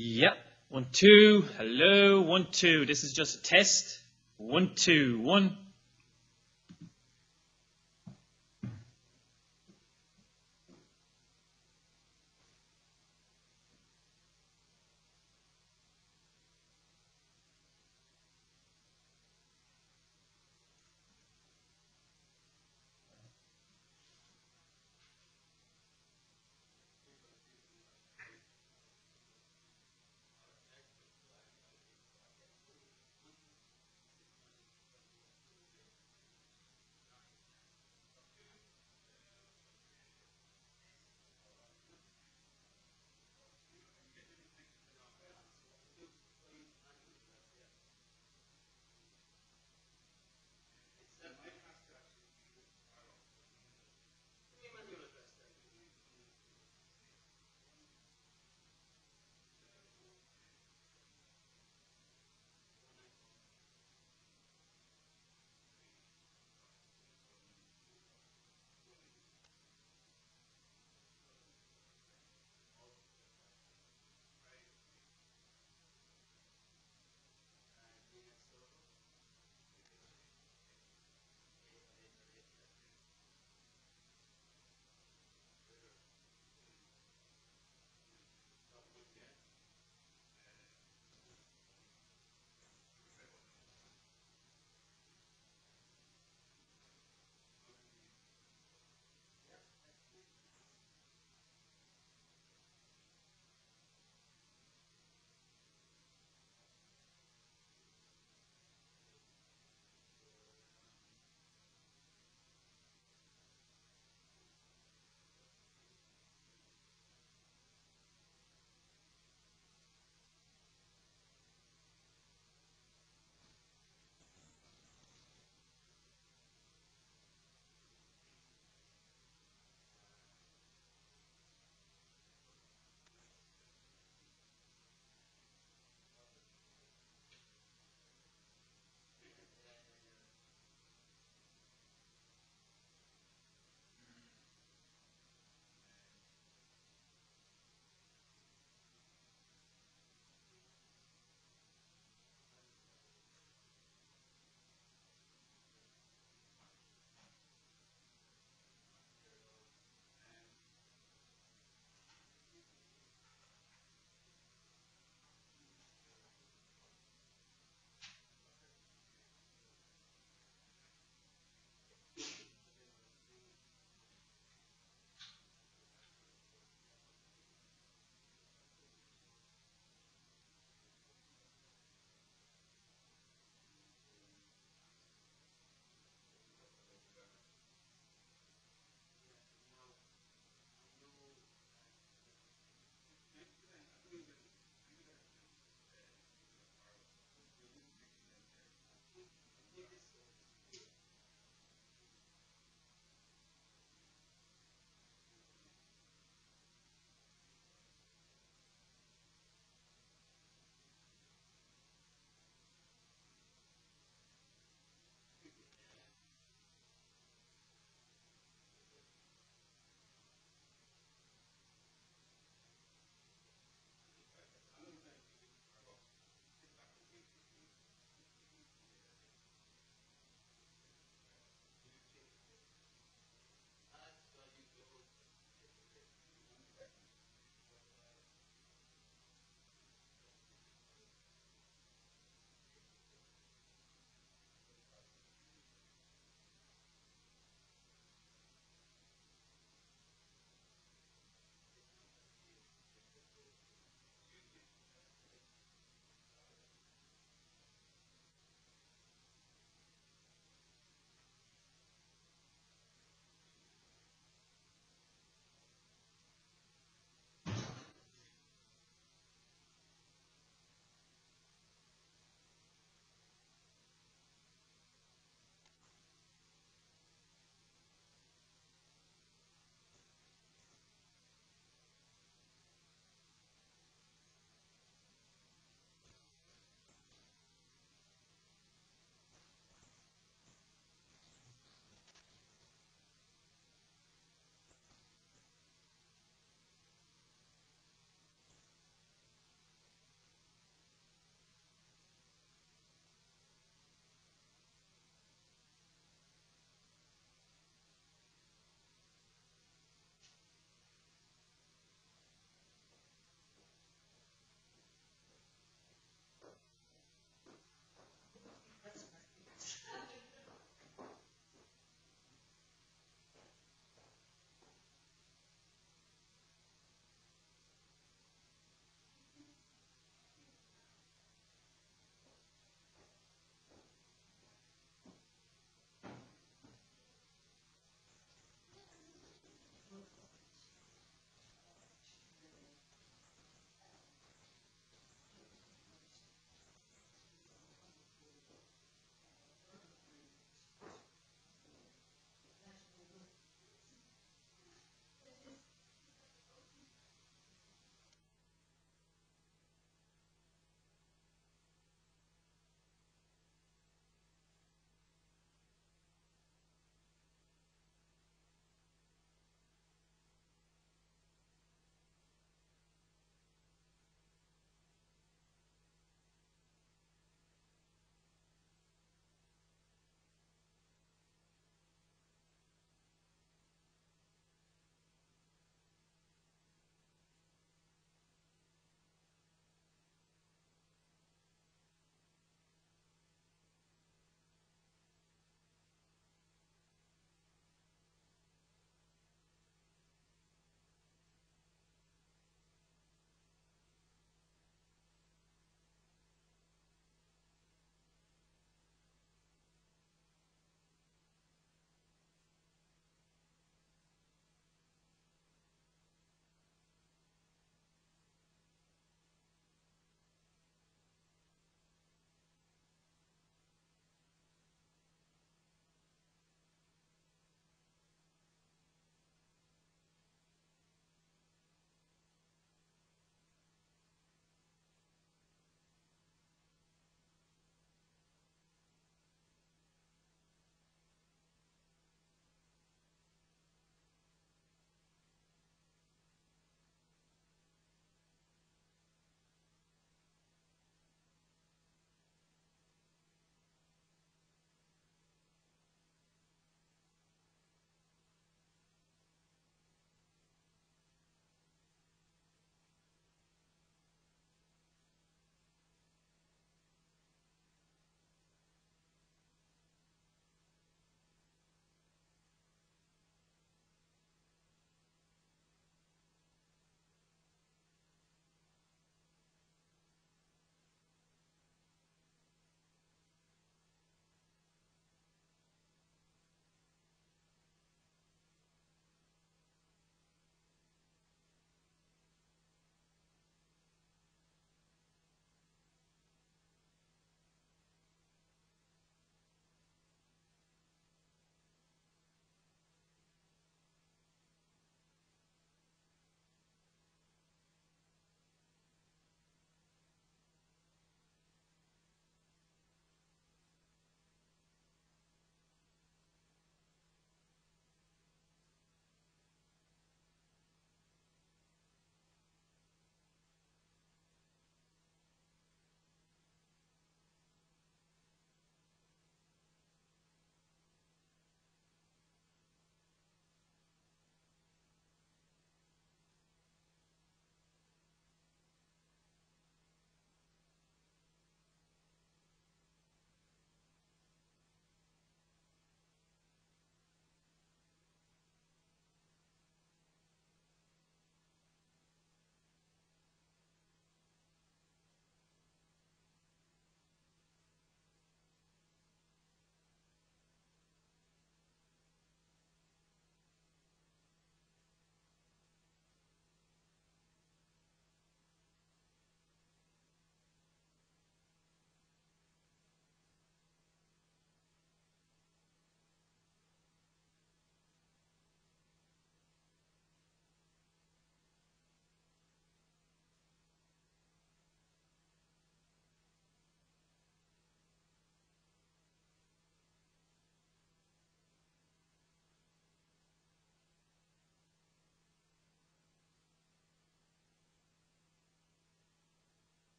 Yep. 1, 2. Hello. 1, 2. This is just a test. 1, 2. 1.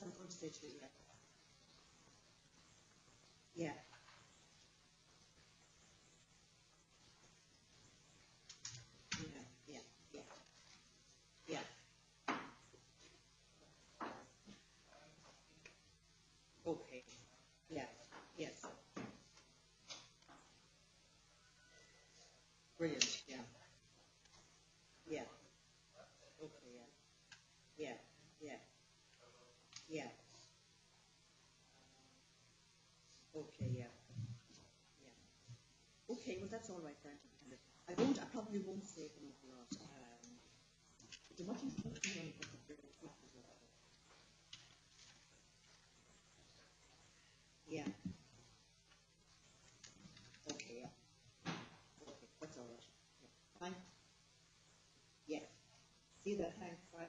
what I'm going to say to you. Yeah. Yeah. Yeah. Yeah. Okay. Yeah. Yes. Brilliant. Yeah. Yeah. Okay. Yeah. Yeah. Yeah. Yeah. Okay. Yeah. Yeah. Okay. Well, that's all right then. I probably won't say an awful lot. Do much important on Yeah. Okay. Yeah. Okay. That's all right. Yeah. Fine. Yeah. See that. Thanks. Bye.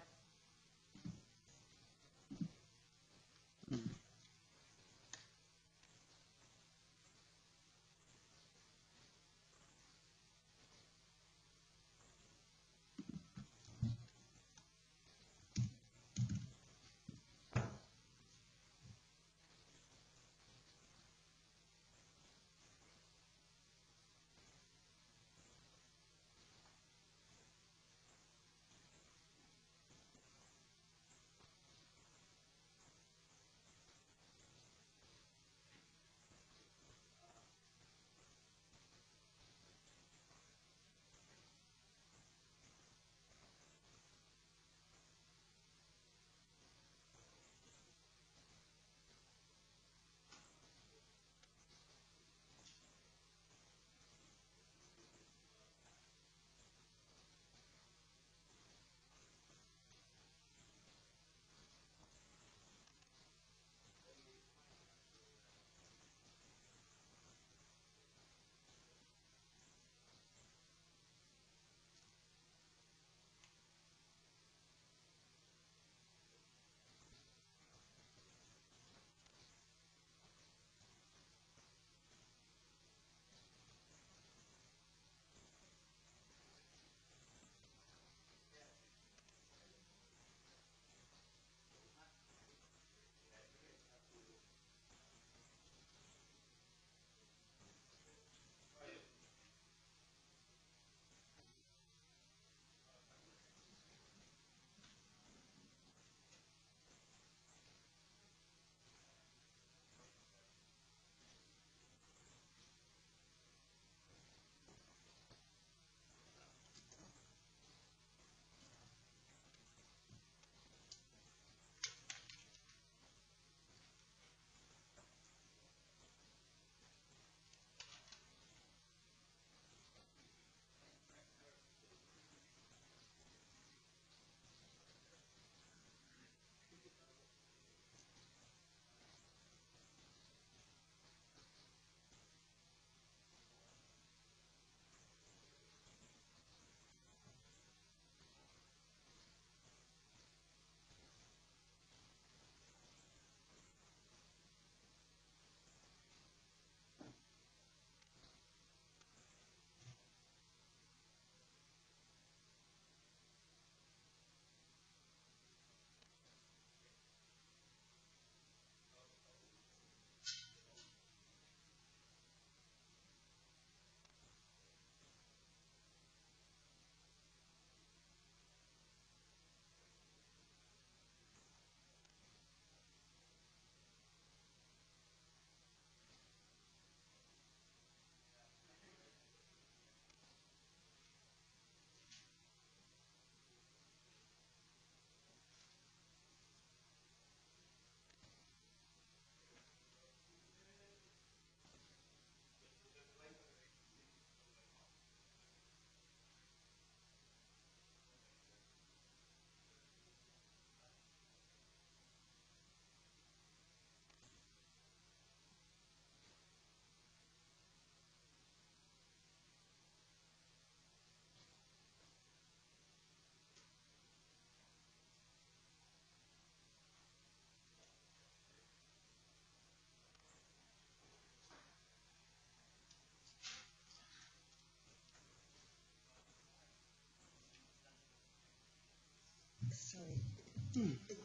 Sorry.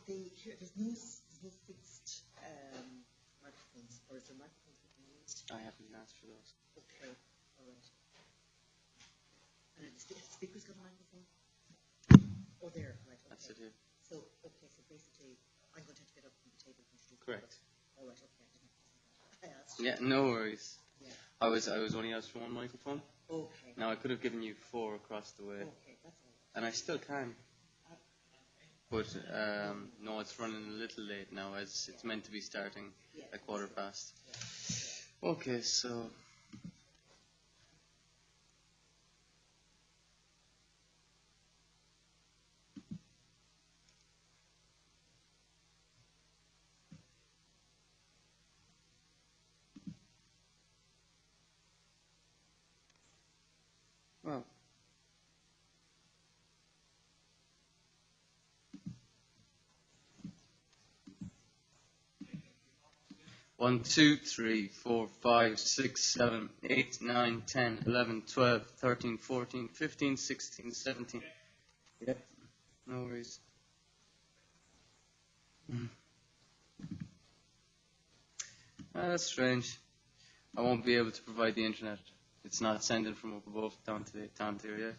There's no fixed microphones, or is there microphones we can use? I haven't asked for those. Okay, all right. And the speaker's got a microphone? Oh, there, right. Okay. That's it here. So, okay, so basically, I'm going to have to get up from the table. Correct. All right, okay. I asked. Yeah, no worries. Yeah. I was only asked for one microphone. Okay. Now I could have given you 4 across the way. Okay, that's all right. And I still can. But no, it's running a little late now, as it's meant to be starting at 1:15. Yeah. Okay, so. Well. 1, 2, 3, 4, 5, 6, 7, 8, 9, 10, 11, 12, 13, 14, 15, 16, 17. Yep, no worries. That's strange. I won't be able to provide the internet. It's not sending from up above down to here yet.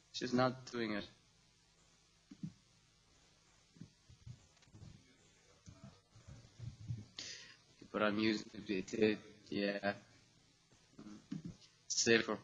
It's just not doing it. But I'm using it, yeah. Safer.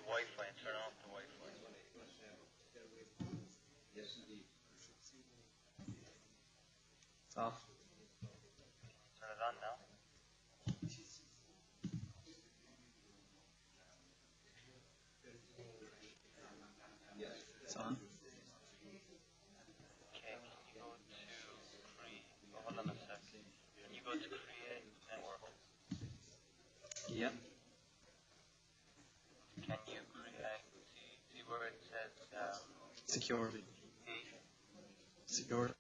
Wi-Fi and turn off the Wi-Fi. It's off. Turn it on now. It's on. Okay, can you go to hold on a sec. Can you go to create network? Yep. Can you create, see where it says Security. P? Security.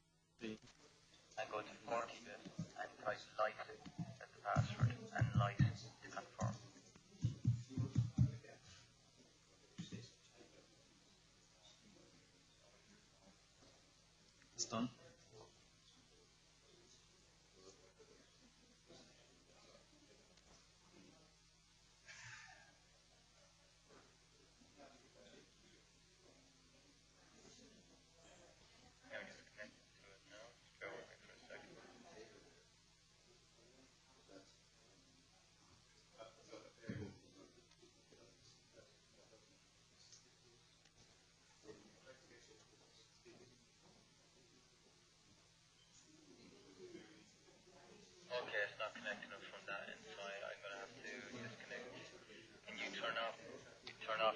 And go to 40-bit and type light as the password and light to confirm. It's done. Now just connect to it now. Bear with me for a second. Okay, it's not connecting it from that end, so I'm going to have to disconnect. Can you turn off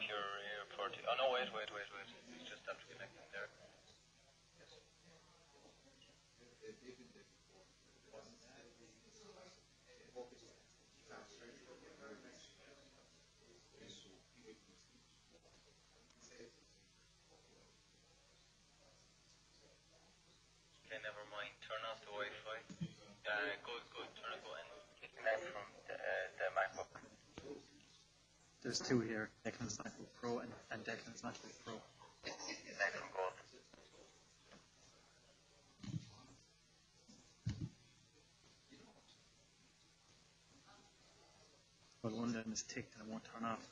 your port? Oh no, wait. You just have to connect it there. Yes. Okay, never mind. Turn off the Wi-Fi. Go and disconnect from the MacBook. There's two here. Declan's MacBook Pro and Declan's MacBook Pro. Disconnect from both. Well, one of them is ticked and it won't turn off.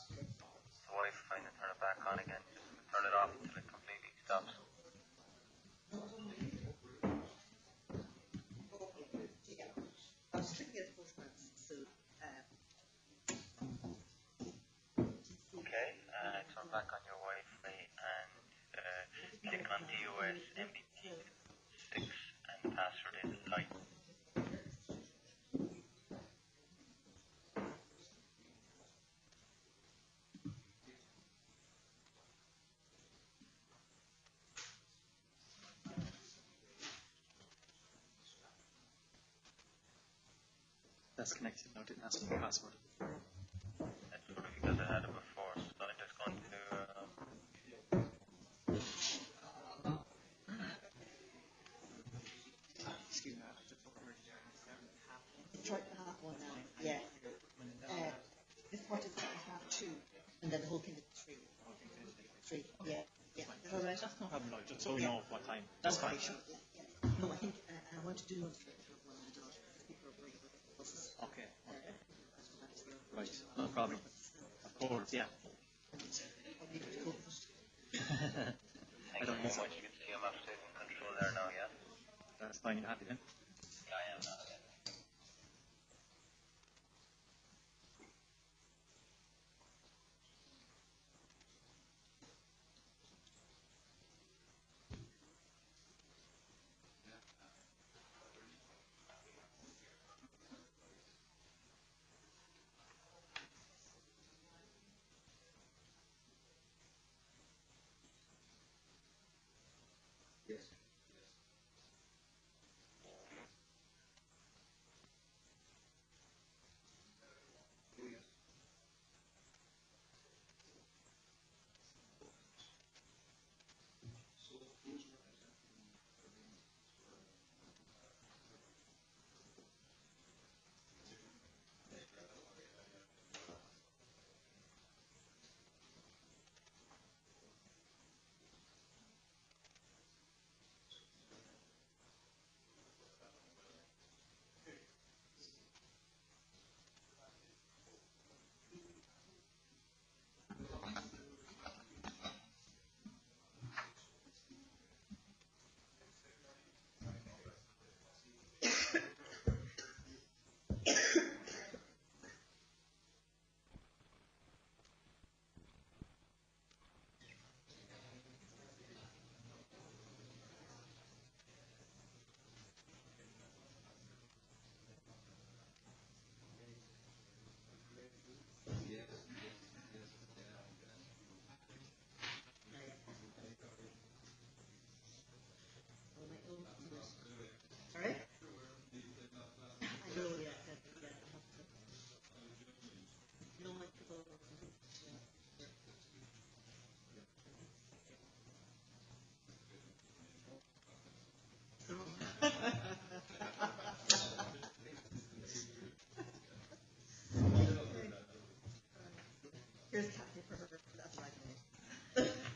The Wi-Fi and turn it back on again. Just turn it off until it completely stops. I was trying to get photographs, so Okay, turn back on your Wi-Fi and click on DOS MBT6 and the password is light. That's connected now. Didn't ask for the password. That's probably because I had it before, so I'm just going to Excuse me. it's right half one now. Yeah. This part is half two, and then the whole thing is three. Three. Yeah. Yeah. Is that all right? That's no problem, no, just so we know what time. That's fine. Yeah. No, I think I want to do one straight half one and the dot. People are worried about the buses. Okay. Right. No problem. Of course, yeah. I'll leave it to go first. I don't how know. much you can see I'm after taking control there now, yeah? That's fine. You happy then? Yeah, I am now, yeah. There's Kathy for her. That's right.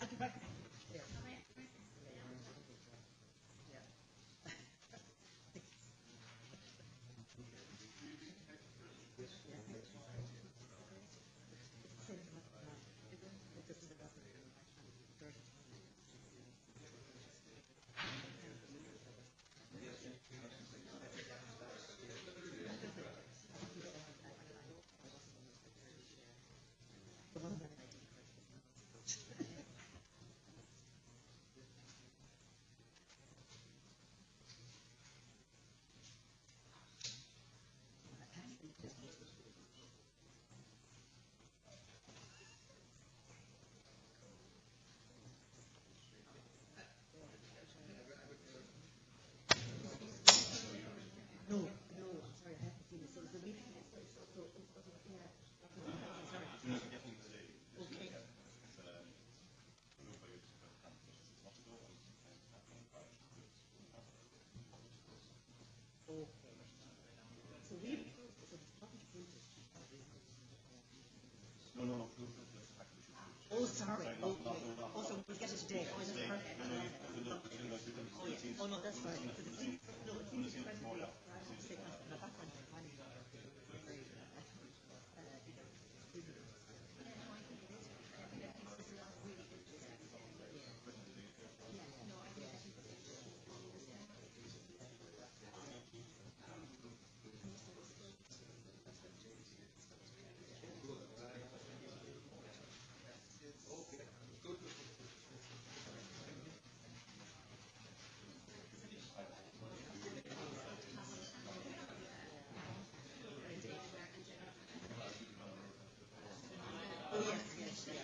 At the back. Yeah. Yeah. No, I'm sorry, I haven't seen it. So the meeting is yeah. Sorry. Okay. Okay. So we so it's not included. Oh, sorry. Okay. Also, we'll get it today. Oh, that's perfect. Oh, yeah. Oh, no, that's fine. No, it seems incredibly sick in the background. Oh, yes, yeah.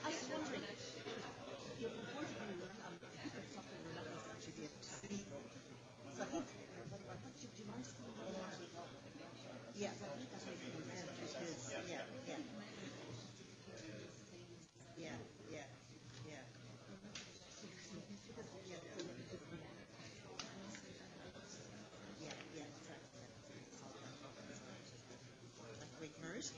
I was wondering, your proposal, something we're not going to actually be able to see. So I think, do you mind seeing that? Yes, I think that's what it is. Yeah. Wait, MERS?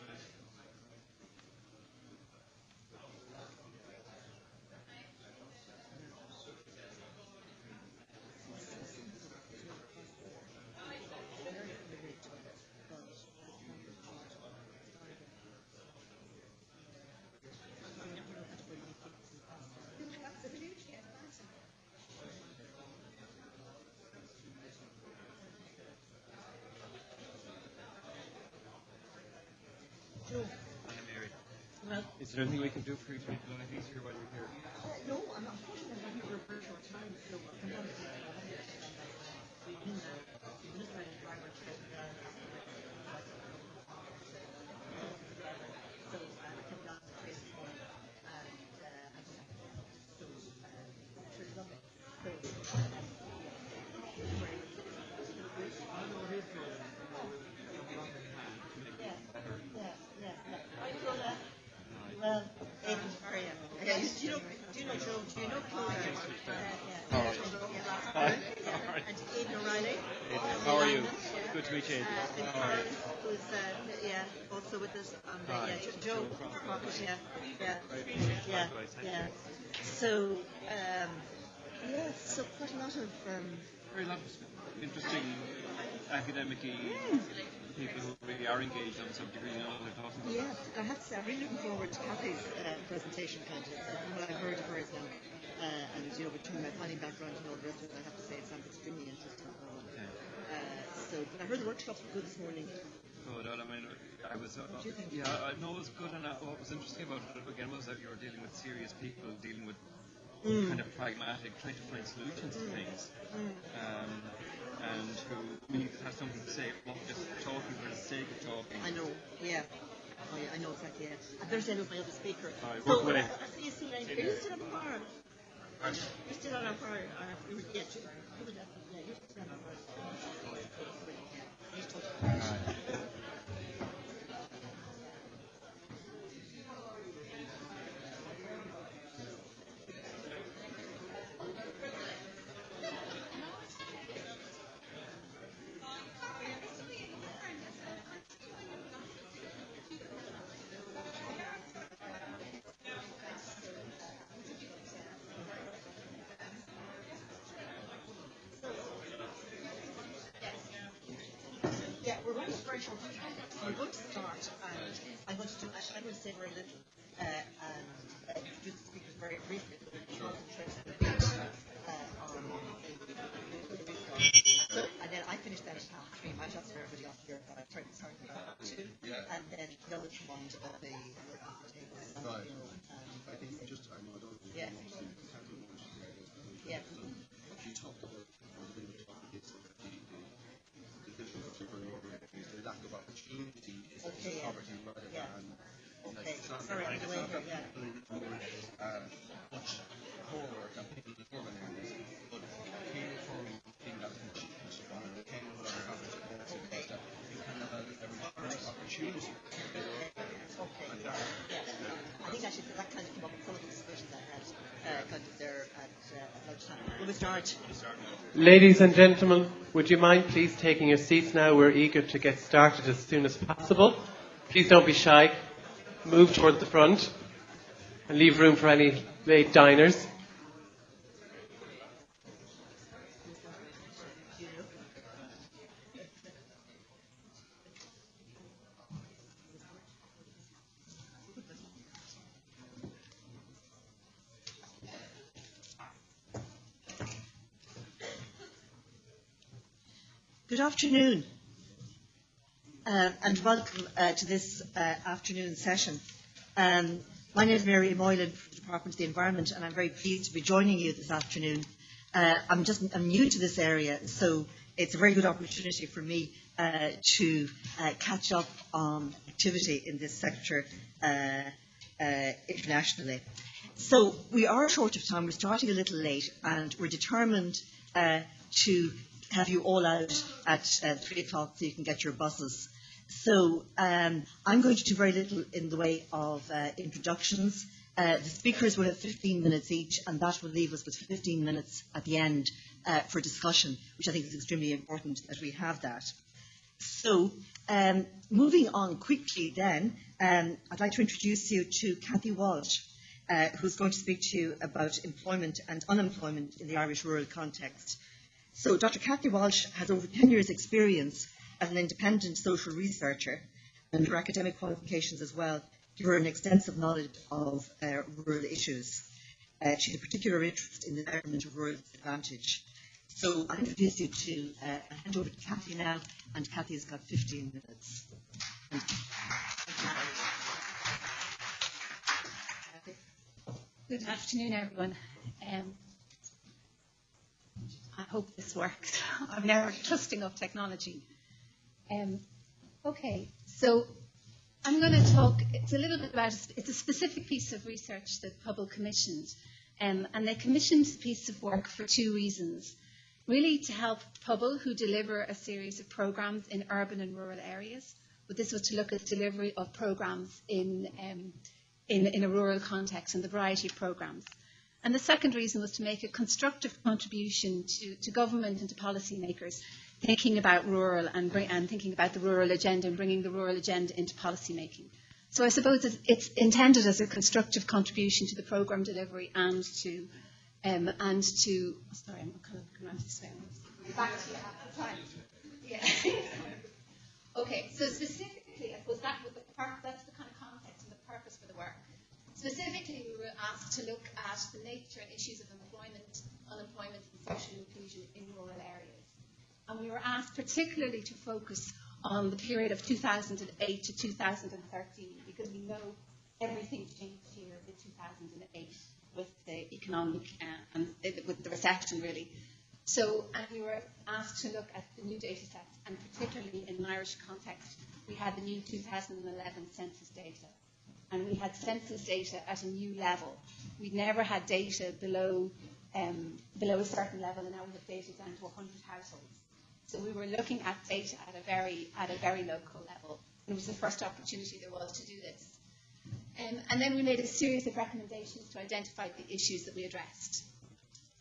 Well, is there anything we can do for you to make life easier while you're here? no, I'm not fortunate. I think we're very short time, so I'll come down to the Well, do you know Joe? Do you know Claude? And Aidan O'Reilly. How are you? Good to meet you. And Carlos, who's also with us on the Joe Crockett. Yeah. So so quite a lot of Very lot of interesting academic-y people who really are engaged on the subject, really know what they're talking about. Yeah, I have to say, I'm really looking forward to Kathy's presentation, kind of, from what I've heard of hers now. And, between my planning background and all the rest of it, I have to say it sounds extremely interesting. But I heard the workshops were good this morning. Good. I mean, I was. What do you think? Yeah, I know it was good, and what was interesting about it again was that you were dealing with serious people, dealing with kind of pragmatic, trying to find solutions to things, and who really have something to say, not just talking for the sake of talking. I know. Yeah. Oh, yeah, I know exactly. Yeah. I better say with my other speaker. Work away. Are you still at the bar? You're still on our prior, you were, yeah, you were definitely, yeah, you're still on our prior. Yeah, we're running very short on time. We're going to start, and I'm going to do, actually, I'm going to say very little, and introduce the speakers very briefly, but we're concentrating a bit on so, and then I finish that at 3:30. My job's for everybody off here by 2, and then the other one of the Right. I think just, I know I don't know. Yeah. Yeah. You talked about the lack of opportunity is poverty rather than Okay. it's not Sorry, it's I'm not away that here, people in much poorer than people in urban areas, but here for me in that they can put on average that you can have every opportunity. I think actually that kind of came up in some of the discussions I had kind of there at lunchtime. Will we start? Ladies and gentlemen, would you mind please taking your seats now? We're eager to get started as soon as possible. Please don't be shy. Move towards the front and leave room for any late diners. Good afternoon, and welcome to this afternoon session. My name is Mary Moylan from the Department of the Environment, and I'm very pleased to be joining you this afternoon. I'm new to this area, so it's a very good opportunity for me to catch up on activity in this sector internationally. So we are short of time. We're starting a little late, and we're determined to have you all out at 3 o'clock so you can get your buses. So I'm going to do very little in the way of introductions. The speakers will have 15 minutes each, and that will leave us with 15 minutes at the end for discussion, which I think is extremely important that we have that. So moving on quickly then, I'd like to introduce you to Cathy Walsh, who's going to speak to you about employment and unemployment in the Irish rural context. So Dr. Cathy Walsh has over 10 years' experience as an independent social researcher, and her academic qualifications as well give her an extensive knowledge of rural issues. She has a particular interest in the development of rural disadvantage. So I'll introduce you to, I'll hand over to Cathy now, and Cathy's got 15 minutes. Good afternoon, everyone. I hope this works. I'm never trusting of technology. Okay, so I'm going to talk, it's a little bit about, it's a specific piece of research that Hubble commissioned. And they commissioned a piece of work for 2 reasons. Really to help Hubble, who deliver a series of programs in urban and rural areas. But this was to look at delivery of programs in a rural context and the variety of programs. And the second reason was to make a constructive contribution to government and to policymakers thinking about rural and thinking about the rural agenda and bringing the rural agenda into policy making. So I suppose it's intended as a constructive contribution to the programme delivery and to sorry, I'm kind of looking around this way. Back to you at the time. Yeah. Okay, so specifically, I suppose that's the kind of context and the purpose for the work. Specifically, we were asked to look at the nature and issues of employment, unemployment and social inclusion in rural areas. And we were asked particularly to focus on the period of 2008 to 2013 because we know everything changed here in 2008 with the economic and with the recession really. So and we were asked to look at the new data sets, and particularly in an Irish context, we had the new 2011 census data. And we had census data at a new level. We'd never had data below below a certain level, and now we have data down to 100 households. So we were looking at data at a very local level. It was the first opportunity there was to do this. And then we made a series of recommendations to identify the issues that we addressed.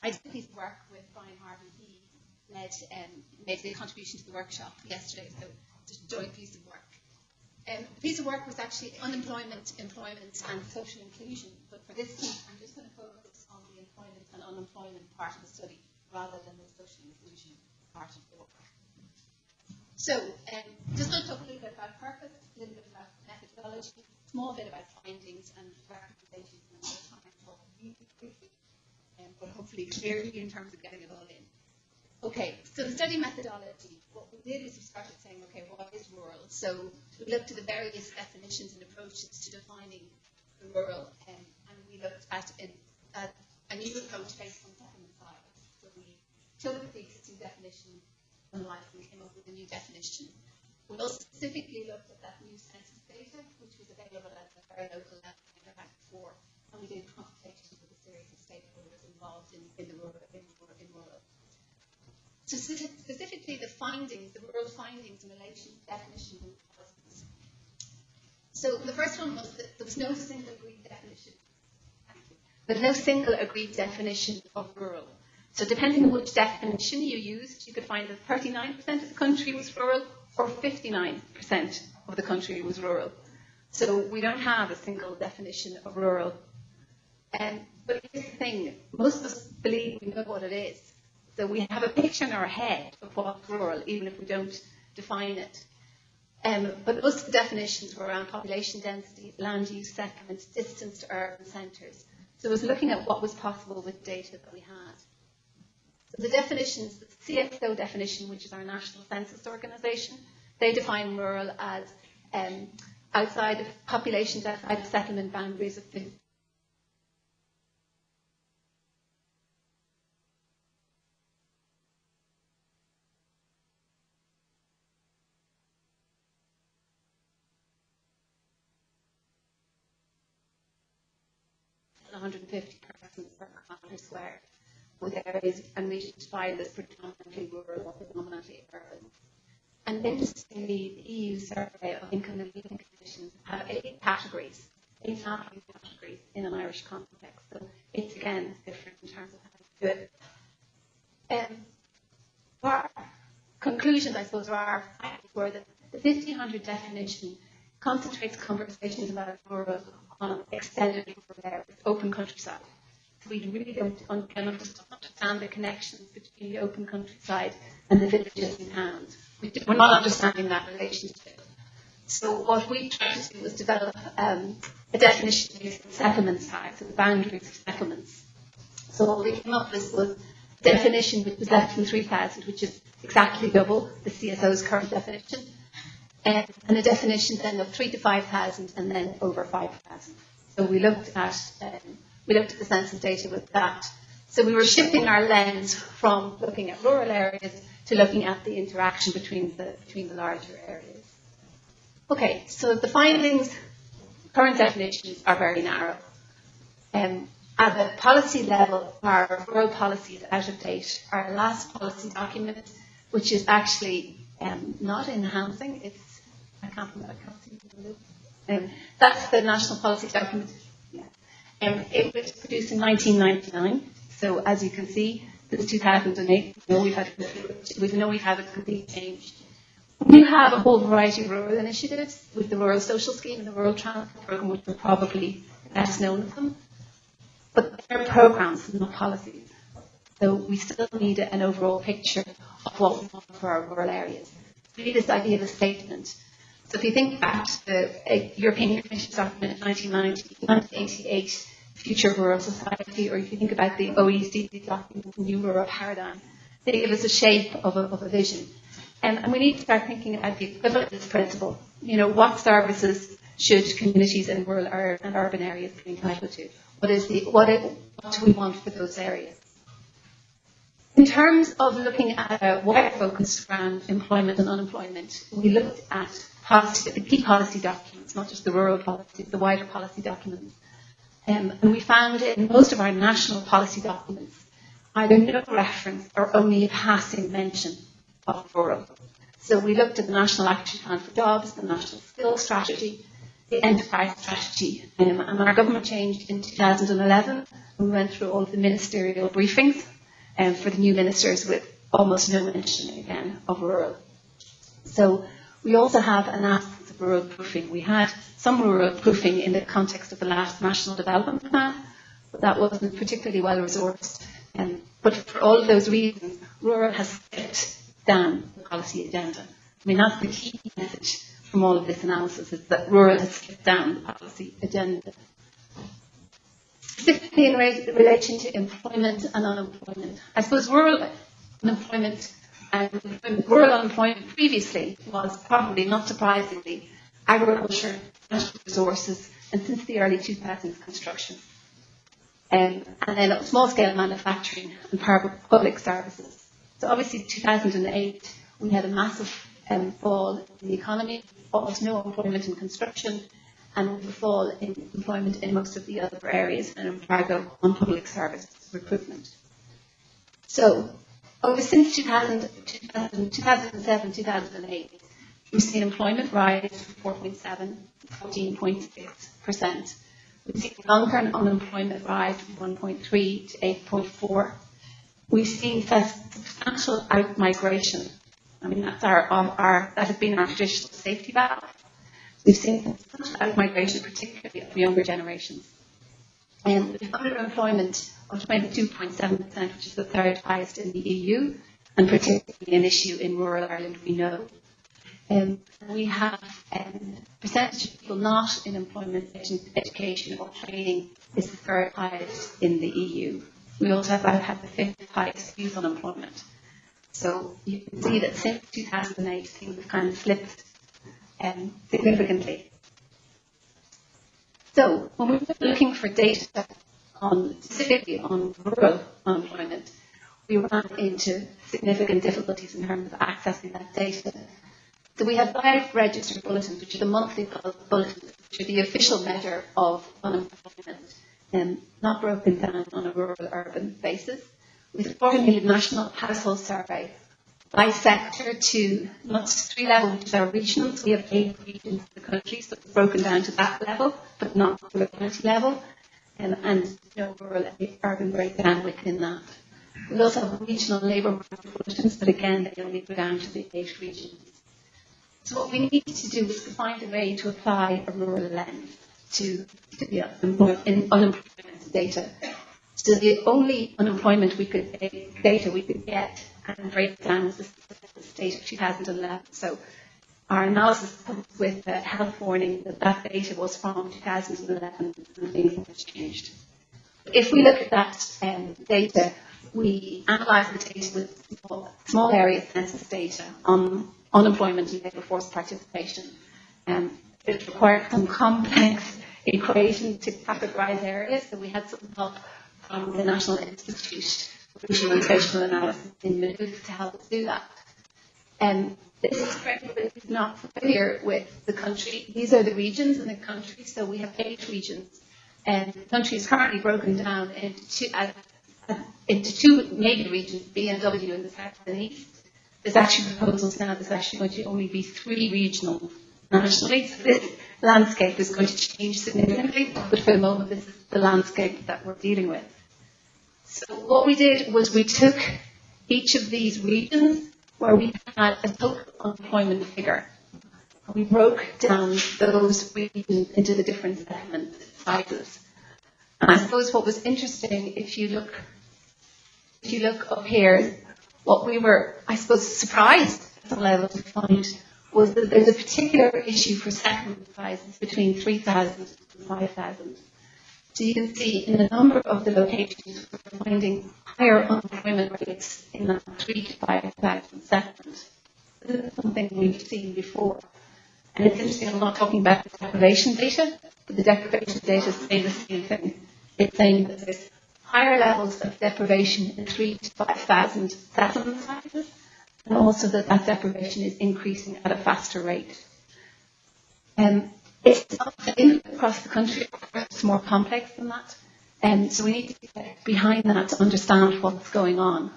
I did a piece of work with Brian Harvey. He made the contribution to the workshop yesterday, so just a joint piece of work. The piece of work was actually unemployment, employment, and social inclusion. But for this piece, I'm just going to focus on the employment and unemployment part of the study rather than the social inclusion part of the work. So, just going to talk a little bit about purpose, a little bit about methodology, a small bit about findings and recommendations, and another time talk really briefly, but hopefully clearly in terms of getting it all in. Okay, so the study methodology, what we did is we started saying, okay, what is rural? So we looked at the various definitions and approaches to defining the rural, and we looked at a new approach based on settlement size. So we took the existing definition and came up with a new definition. We also specifically looked at that new census data, which was available at a very local level before, and we did consultations with a series of stakeholders involved in rural. So specifically the findings, the rural findings in relation to definitions and policies. So the first one was that there was no single agreed definition. There's no single agreed definition of rural. So depending on which definition you used, you could find that 39% of the country was rural or 59% of the country was rural. So we don't have a single definition of rural. But here's the thing, most of us believe we know what it is. So we have a picture in our head of what's rural, even if we don't define it. But most of the definitions were around population density, land use, settlements, distance to urban centres. So it was looking at what was possible with data that we had. So the definitions, the CSO definition, which is our national census organisation, they define rural as outside of populations outside of settlement boundaries of 150 persons per kilometre squared, with areas and regions defined as predominantly rural or predominantly urban. And interestingly, the EU survey of income and living conditions have 8 categories, 8 mapping categories in an Irish context. So it's again different in terms of how to do it. Our conclusions, I suppose, or our findings were that the 1500 definition concentrates conversations about rural on extended rural areas, open countryside. So we really don't understand the connections between the open countryside and the villages and towns. We're not understanding that relationship. So what we tried to do was develop a definition using settlement size, so the boundaries of settlements. So what we came up with was a definition which was less than 3,000, which is exactly double the CSO's current definition. And a definition then of 3,000 to 5,000 and then over 5,000. So we looked at the census data with that. So we were shifting our lens from looking at rural areas to looking at the interaction between the larger areas. Okay, so the findings, current definitions are very narrow. At the policy level, our rural policy is out of date. Our last policy document, which is actually not enhancing, that's the national policy document. Yeah. It was produced in 1999. So as you can see, since 2008, we know we've had a complete change. We have a whole variety of rural initiatives with the Rural Social Scheme and the Rural Transport Programme, which are probably best known of them. But they're programmes, not policies. So we still need an overall picture of what we want for our rural areas. We need this idea of a statement. So if you think back to the European Commission document in 1990, 1988, Future Rural Society, or if you think about the OECD document, the New Rural Paradigm, they give us a shape of a vision. And we need to start thinking about the equivalence principle. You know, what services should communities in rural and urban areas be entitled to? What do we want for those areas? In terms of looking at a wider focus around employment and unemployment, we looked at the key policy documents, not just the rural policies, the wider policy documents. And we found in most of our national policy documents either no reference or only a passing mention of rural. So we looked at the National Action Plan for Jobs, the National Skills Strategy, the Enterprise Strategy, and our government changed in 2011. We went through all of the ministerial briefings for the new ministers with almost no mention again of rural. So we also have an absence of rural proofing. We had some rural proofing in the context of the last National Development Plan, but that wasn't particularly well resourced. But for all of those reasons, rural has slipped down the policy agenda. I mean, that's the key message from all of this analysis, is that rural has slipped down the policy agenda. Specifically in relation to employment and unemployment, I suppose rural unemployment and rural unemployment previously was probably, not surprisingly, agriculture, natural resources, and since the early 2000s, construction. And then small-scale manufacturing and public services. So obviously 2008, we had a massive fall in the economy, almost no employment in construction, and a fall in employment in most of the other areas, and embargo on public service recruitment. So since 2007, 2008, we've seen employment rise from 4.7 to 14.6%. We've seen long-term unemployment rise from 1.3 to 8.4. We've seen substantial out-migration. I mean, that's that has been our traditional safety valve. We've seen substantial out-migration, particularly of younger generations. And with underemployment of 22.7%, which is the third highest in the EU, and particularly an issue in rural Ireland, we know. We have percentage of people not in employment, education or training is the third highest in the EU. We also have the fifth highest youth unemployment. So you can see that since 2008, things have kind of slipped significantly. So when we were looking for data specifically on rural unemployment, we ran into significant difficulties in terms of accessing that data. So we have 5 registered bulletins, which are the monthly bulletins, which are the official measure of unemployment, not broken down on a rural-urban basis. We've formulated a national household survey by sector to not just 3 levels, which are regionals. We have 8 regions in the country, so it's broken down to that level, but not to the county level, and no rural-urban breakdown within that. We also have regional labour market bulletins, but again, they only go down to the 8 regions. So what we need to do is to find a way to apply a rural lens to the unemployment data. So the only unemployment data we could get and break down was the state of 2011. So our analysis comes with a health warning that data was from 2011 and things have changed. If we look at that data, we analyse the data with small area census data on unemployment and labour force participation. It required some complex equation to categorise areas, so we had some help from the National Institute of Regional and Spatial Analysis in Maynooth to help us do that. This is for everybody who's not familiar with the country. These are the regions in the country, so we have 8 regions. And the country is currently broken down into 2 major regions, B and W in the south and east. There's actually proposals now there's actually going to only be 3 regional nationally. So this landscape is going to change significantly, but for the moment this is the landscape that we're dealing with. So what we did was we took each of these regions where we had a total unemployment figure. And we broke down those regions into the different segment sizes. And I suppose what was interesting, if you look up here, what we were, I suppose, surprised at some level to find was that there's a particular issue for settlement sizes between 3,000 and 5,000. So you can see in a number of the locations we're finding higher unemployment rates in that 3,000 to 5,000 settlement. This is something we've seen before. And it's interesting, I'm not talking about the deprivation data, but the deprivation data is saying the same thing. It's saying that there's higher levels of deprivation in 3,000 to 5,000 settlement sizes, and also that deprivation is increasing at a faster rate. It's not the same across the country, it's more complex than that. So we need to get behind that to understand what's going on.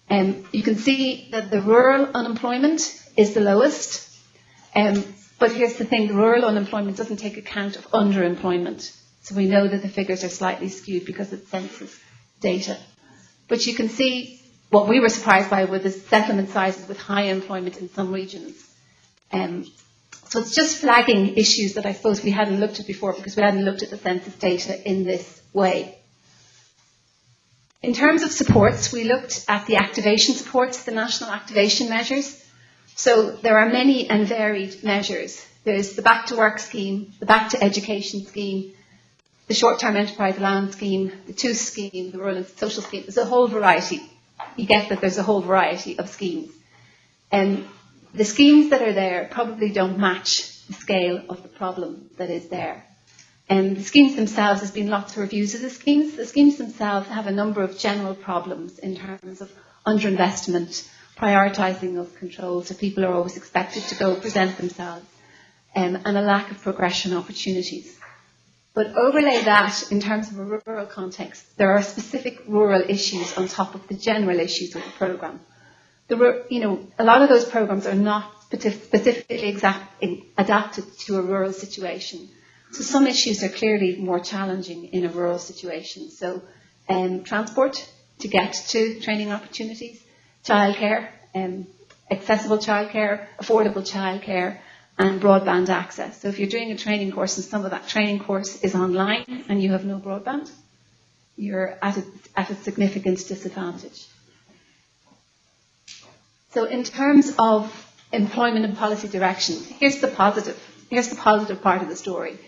You can see that the rural unemployment is the lowest. But here's the thing, the rural unemployment doesn't take account of underemployment. So we know that the figures are slightly skewed because it's census data. But you can see what we were surprised by were the settlement sizes with high employment in some regions. So it's just flagging issues that I suppose we hadn't looked at before because we hadn't looked at the census data in this way. In terms of supports, we looked at the activation supports, the national activation measures. So there are many and varied measures. There's the Back to Work scheme, the Back to Education scheme, the Short-Term Enterprise Allowance scheme, the TOOS scheme, the Rural and Social scheme. There's a whole variety. You get that there's a whole variety of schemes. The schemes that are there probably don't match the scale of the problem that is there. The schemes themselves, there's been lots of reviews of the schemes. The schemes themselves have a number of general problems in terms of underinvestment, prioritising of control, so people are always expected to go present themselves, and a lack of progression opportunities. But overlay that in terms of a rural context, there are specific rural issues on top of the general issues of the programme. A lot of those programmes are not specifically adapted to a rural situation. So some issues are clearly more challenging in a rural situation. So transport to get to training opportunities, childcare, accessible childcare, affordable childcare, and broadband access. So if you're doing a training course and some of that training course is online and you have no broadband, you're at a significant disadvantage. So in terms of employment and policy direction, here's the positive. Here's the positive part of the story.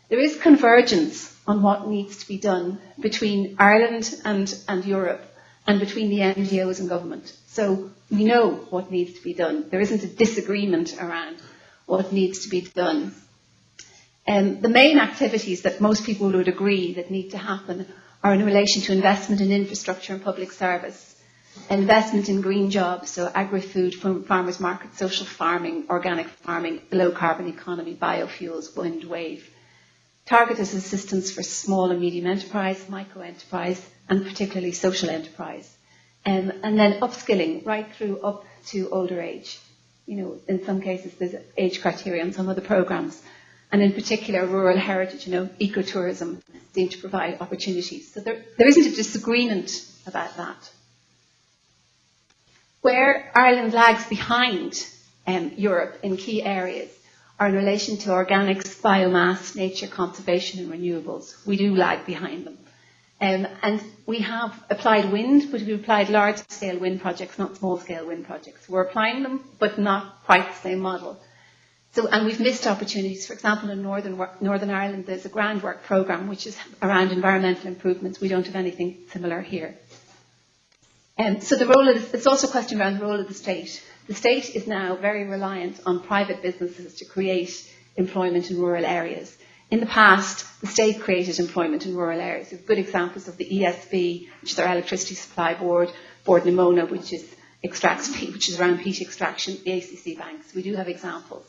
There is convergence on what needs to be done between Ireland and Europe and between the NGOs and government. So we know what needs to be done. There isn't a disagreement around what needs to be done. The main activities that most people would agree that need to happen are in relation to investment in infrastructure and public service, investment in green jobs, so agri-food, farmers market, social farming, organic farming, low carbon economy, biofuels, wind, wave. Targeted assistance for small and medium enterprise, micro enterprise, and particularly social enterprise. And then upskilling right through up to older age. In some cases there's age criteria on some of the programs. And in particular, rural heritage, ecotourism seem to provide opportunities. So there isn't a disagreement about that. Where Ireland lags behind Europe in key areas are in relation to organics, biomass, nature conservation and renewables. We do lag behind them. And we have applied wind, but we've applied large-scale wind projects, not small-scale wind projects. We're applying them, but not quite the same model. And we've missed opportunities. For example, in Northern Ireland, there's a groundwork programme, which is around environmental improvements. We don't have anything similar here. So it's also a question around the role of the state. The state is now very reliant on private businesses to create employment in rural areas. In the past, the state created employment in rural areas. We have good examples of the ESB, which is our electricity supply board, Board Nimona, which extracts peat, which is around peat extraction, the ACC banks. We do have examples.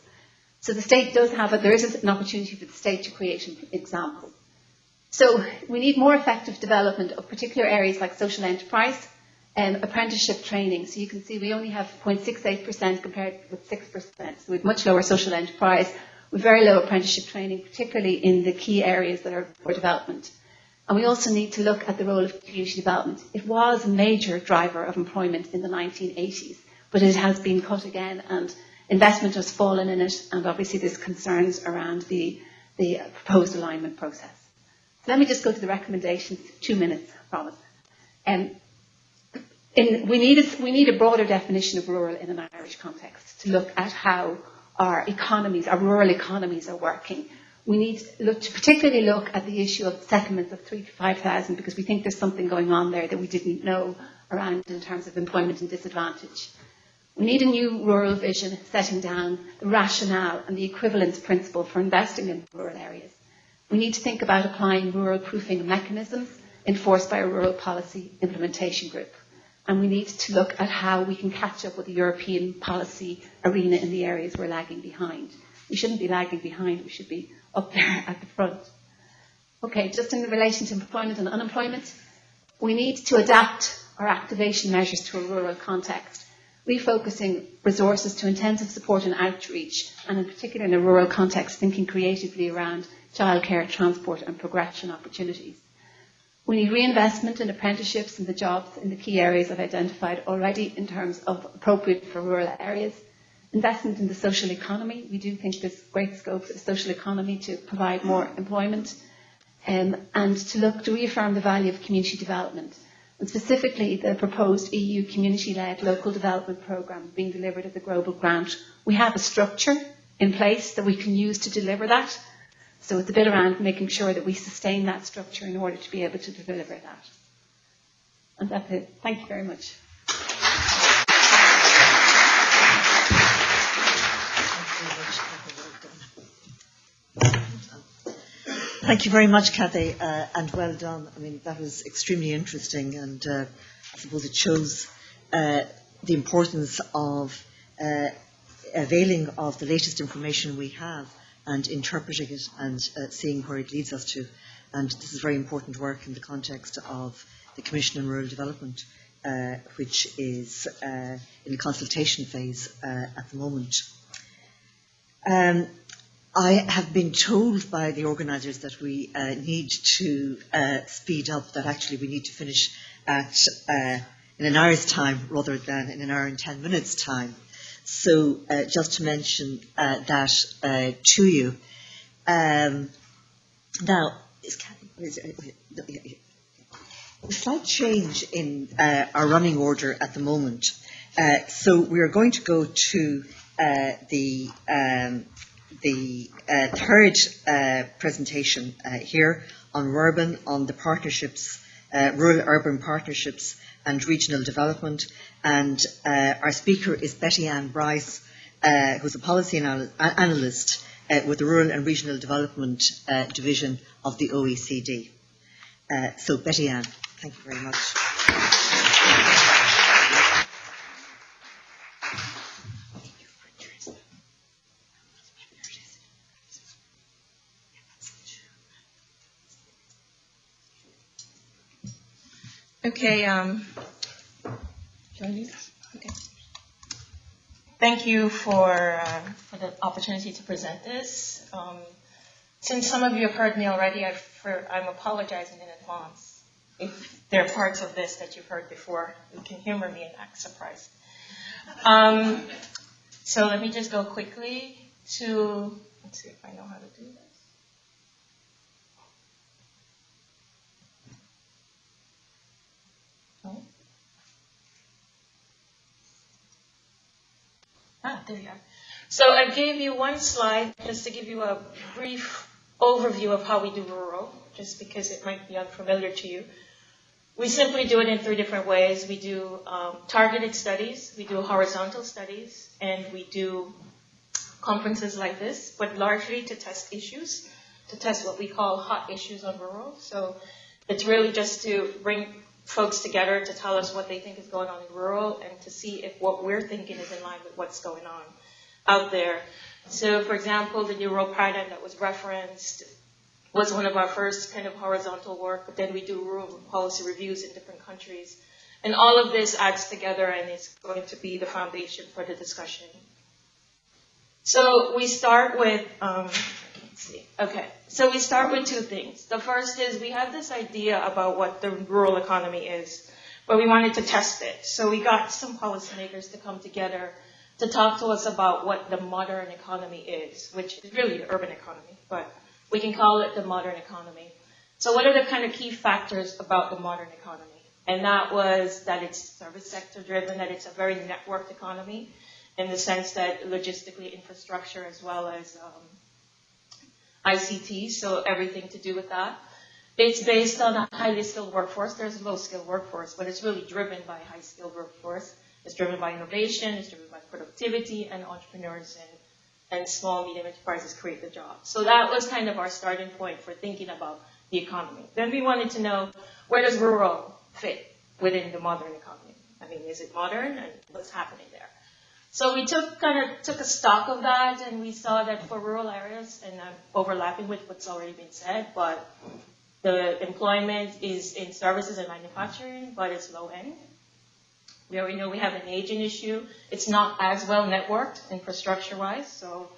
So the state does there is an opportunity for the state to create examples. So we need more effective development of particular areas like social enterprise, apprenticeship training. So you can see we only have 0.68% compared with 6%. So we have much lower social enterprise, with very low apprenticeship training, particularly in the key areas that are for development. And we also need to look at the role of community development. It was a major driver of employment in the 1980s, but it has been cut again and investment has fallen in it, and obviously there's concerns around the proposed alignment process. So let me just go to the recommendations, 2 minutes, I promise. We need a broader definition of rural in an Irish context to look at how our rural economies are working. We need to particularly look at the issue of settlements of 3,000 to 5,000 because we think there's something going on there that we didn't know around in terms of employment and disadvantage. We need a new rural vision setting down the rationale and the equivalence principle for investing in rural areas. We need to think about applying rural proofing mechanisms enforced by a rural policy implementation group. And we need to look at how we can catch up with the European policy arena in the areas we're lagging behind. We shouldn't be lagging behind, we should be up there at the front. Okay, just in relation to employment and unemployment, we need to adapt our activation measures to a rural context, refocusing resources to intensive support and outreach, and in particular in a rural context, thinking creatively around childcare, transport and progression opportunities. We need reinvestment in apprenticeships and the jobs in the key areas I've identified already in terms of appropriate for rural areas. Investment in the social economy. We do think there's great scope for the social economy to provide more employment, and to look to reaffirm the value of community development, and specifically the proposed EU community-led local development programme being delivered at the Global Grant. We have a structure in place that we can use to deliver that, so it's a bit around making sure that we sustain that structure in order to be able to deliver that. And that's it. Thank you very much. Thank you very much, Cathy, and well done. I mean, that was extremely interesting, and I suppose it shows the importance of availing of the latest information we have and interpreting it and seeing where it leads us to. And this is very important work in the context of the Commission on Rural Development, which is in the consultation phase at the moment. I have been told by the organisers that we need to speed up, that actually we need to finish at in an hour's time rather than in an hour and 10 minutes' time. So just to mention that to you. Now, a slight change in our running order at the moment. So we are going to go to the third presentation here on Rurban, on the partnerships, rural-urban partnerships and regional development. And our speaker is Betty Ann Bryce, who's a policy analyst with the Rural and Regional Development Division of the OECD. So Betty Ann, thank you very much. Okay, okay. Thank you for the opportunity to present this. Since some of you have heard me already, I'm apologizing in advance. If there are parts of this that you've heard before, you can humor me and act surprised. So let me just go quickly to, let's see if I know how to do this. Oh. There you are. So I gave you one slide just to give you a brief overview of how we do rural, just because it might be unfamiliar to you. We simply do it in 3 different ways. We do targeted studies, we do horizontal studies, and we do conferences like this, but largely to test issues, to test what we call hot issues on rural. So it's really just to bring folks together to tell us what they think is going on in rural and to see if what we're thinking is in line with what's going on out there. So, for example, the new rural paradigm that was referenced was one of our first kind of horizontal work, but then we do rural policy reviews in different countries. And all of this adds together and is going to be the foundation for the discussion. So we start with, So we start with 2 things. The first is we have this idea about what the rural economy is, but we wanted to test it. So we got some policymakers to come together to talk to us about what the modern economy is, which is really the urban economy, but we can call it the modern economy. So what are the kind of key factors about the modern economy? And that was that it's service sector driven, that it's a very networked economy in the sense that logistically infrastructure as well as ICT, so everything to do with that. It's based on a highly skilled workforce. There's a low-skilled workforce, but it's really driven by a high-skilled workforce. It's driven by innovation, it's driven by productivity, and entrepreneurs and small, medium enterprises create the jobs. So that was kind of our starting point for thinking about the economy. Then we wanted to know, where does rural fit within the modern economy? I mean, is it modern, and what's happening there? So we took a stock of that, and we saw that for rural areas, and I'm overlapping with what's already been said, but The employment is in services and manufacturing, but it's low end. We already know we have an aging issue. It's not as well networked infrastructure-wise, so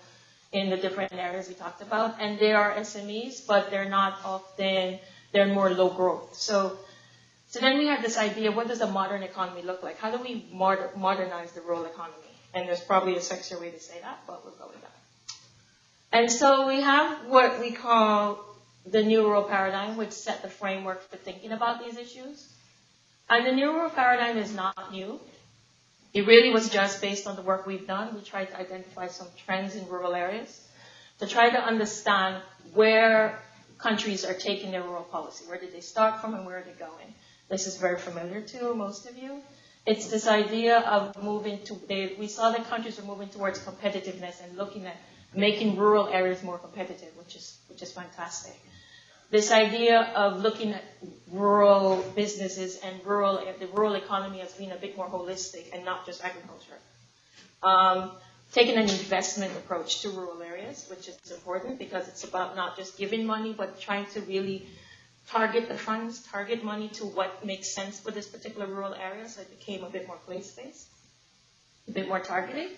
in the different areas we talked about. And there are SMEs, but they're not often, they're more low growth. So then we have this idea, what does a modern economy look like? How do we modernize the rural economy? And there's probably a sexier way to say that, but we'll go with that. And so we have what we call the new rural paradigm, which set the framework for thinking about these issues. And the new rural paradigm is not new. It really was just based on the work we've done. We tried to identify some trends in rural areas to try to understand where countries are taking their rural policy. Where did they start from and where are they going? This is very familiar to most of you. It's this idea of moving to, we saw that countries were moving towards competitiveness and looking at making rural areas more competitive, which is fantastic. This idea of looking at rural businesses and the rural economy as being a bit more holistic and not just agriculture. Taking an investment approach to rural areas, which is important because it's about not just giving money, but trying to really target the funds, target money to what makes sense for this particular rural area, so it became a bit more place-based, a bit more targeted.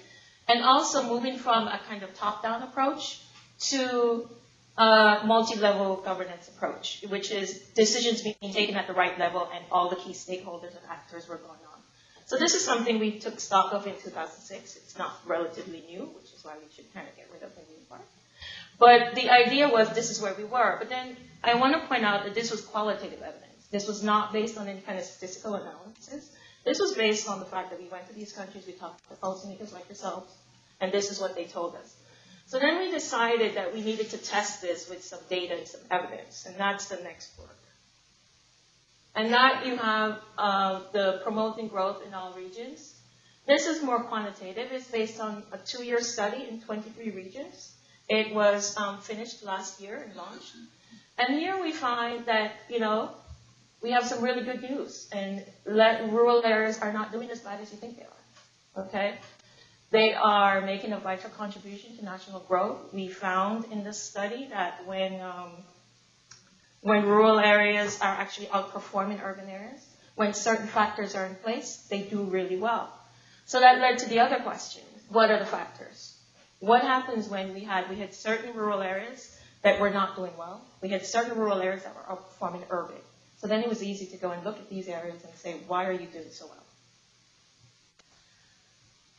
And also moving from a kind of top-down approach to a multi-level governance approach, which is decisions being taken at the right level and all the key stakeholders and actors were going on. So this is something we took stock of in 2006. It's not relatively new, which is why we should kind of get rid of the new part. But the idea was this is where we were. But then I want to point out that this was qualitative evidence. This was not based on any kind of statistical analysis. This was based on the fact that we went to these countries, we talked to policymakers like yourselves, and this is what they told us. So then we decided that we needed to test this with some data and some evidence, and that's the next work. And that you have the promoting growth in all regions. This is more quantitative. It's based on a 2-year study in 23 regions. It was finished last year and launched. And here we find that, we have some really good news. And rural areas are not doing as bad as you think they are. Okay? They are making a vital contribution to national growth. We found in this study that when rural areas are actually outperforming urban areas, when certain factors are in place, they do really well. So that led to the other question. What are the factors? What happens when we had certain rural areas that were not doing well? We had certain rural areas that were outperforming urban. So then it was easy to go and look at these areas and say, why are you doing so well?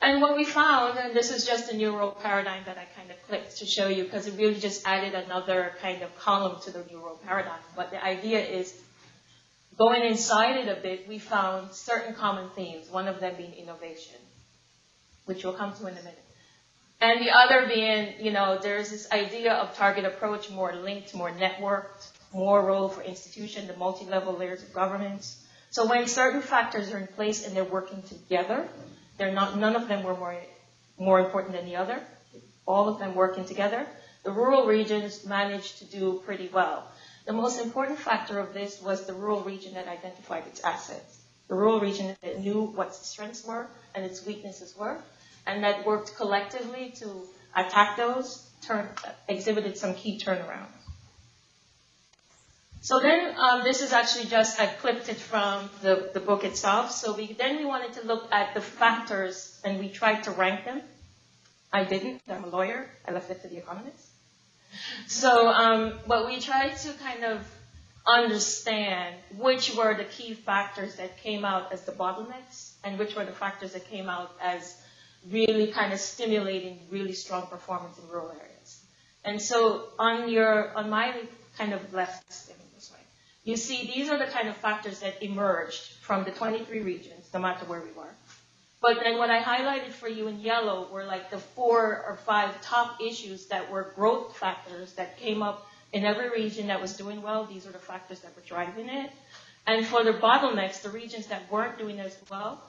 And what we found, and this is just a new rural paradigm that I kind of clicked to show you because it really just added another kind of column to the new rural paradigm. But the idea is, going inside it a bit, we found certain common themes, one of them being innovation, which we'll come to in a minute. And the other being, there's this idea of target approach, more linked, more networked, more role for institution, the multi-level layers of governance. So when certain factors are in place and they're working together, none of them were more important than the other. All of them working together. The rural regions managed to do pretty well. The most important factor of this was the rural region that identified its assets. The rural region that knew what its strengths were and its weaknesses were, and that worked collectively to attack those, exhibited some key turnarounds. So then this is actually I clipped it from the book itself. So then we wanted to look at the factors, and we tried to rank them. I didn't. I'm a lawyer. I left it to the economists. So, but we tried to kind of understand which were the key factors that came out as the bottlenecks, and which were the factors that came out as really kind of stimulating really strong performance in rural areas. And so on my kind of left, this way, you see these are the kind of factors that emerged from the 23 regions, no matter where we were. But then what I highlighted for you in yellow were like the 4 or 5 top issues that were growth factors that came up in every region that was doing well. These are the factors that were driving it. And for the bottlenecks, the regions that weren't doing as well,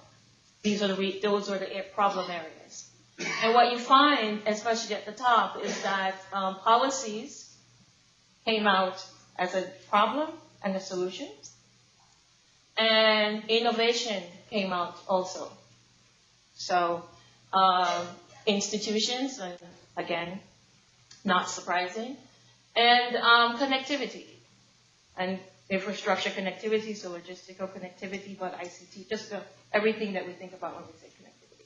those are the problem areas. And what you find, especially at the top, is that policies came out as a problem and a solution. And innovation came out also. So institutions, again, not surprising. And connectivity. and infrastructure connectivity, so logistical connectivity, but ICT, just everything that we think about when we say connectivity.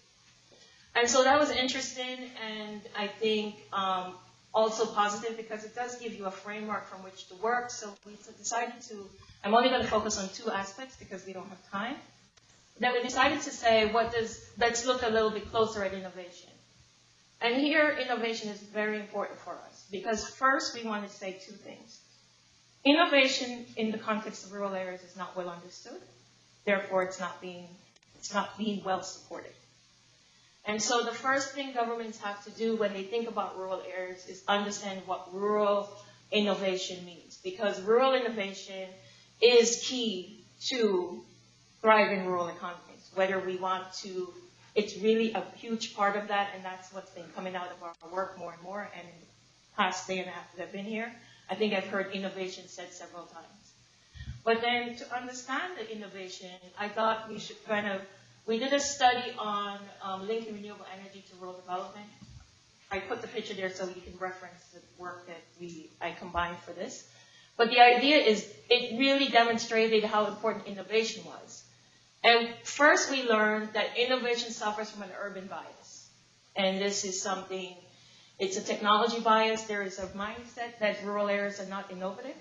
And so that was interesting, and I think also positive because it does give you a framework from which to work. So we decided to, I'm only going to focus on two aspects because we don't have time. Then we decided to say, let's look a little bit closer at innovation. And here, innovation is very important for us because first we want to say two things. Innovation in the context of rural areas is not well understood. Therefore, it's not being well supported. And so the first thing governments have to do when they think about rural areas is understand what rural innovation means. Because rural innovation is key to thriving rural economies. Whether we want to, it's really a huge part of that, and that's what's been coming out of our work more and more. And in the past day and a half that I've been here, I think I've heard innovation said several times. But then to understand the innovation, I thought we should we did a study on linking renewable energy to rural development. I put the picture there so you can reference the work that I combined for this. But the idea is it really demonstrated how important innovation was. And first we learned that innovation suffers from an urban bias. And this is something, it's a technology bias. There is a mindset that rural areas are not innovative.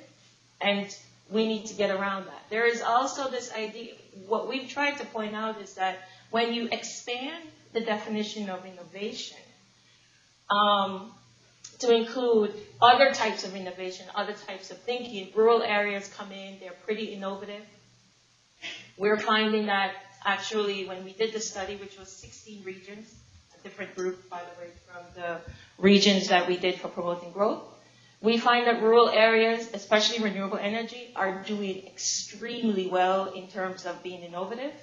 And we need to get around that. There is also this idea, what we've tried to point out is that when you expand the definition of innovation to include other types of innovation, other types of thinking, rural areas come in, they're pretty innovative. We're finding that actually when we did the study, which was 16 regions, a different group, by the way, from the regions that we did for promoting growth, we find that rural areas, especially renewable energy, are doing extremely well in terms of being innovative.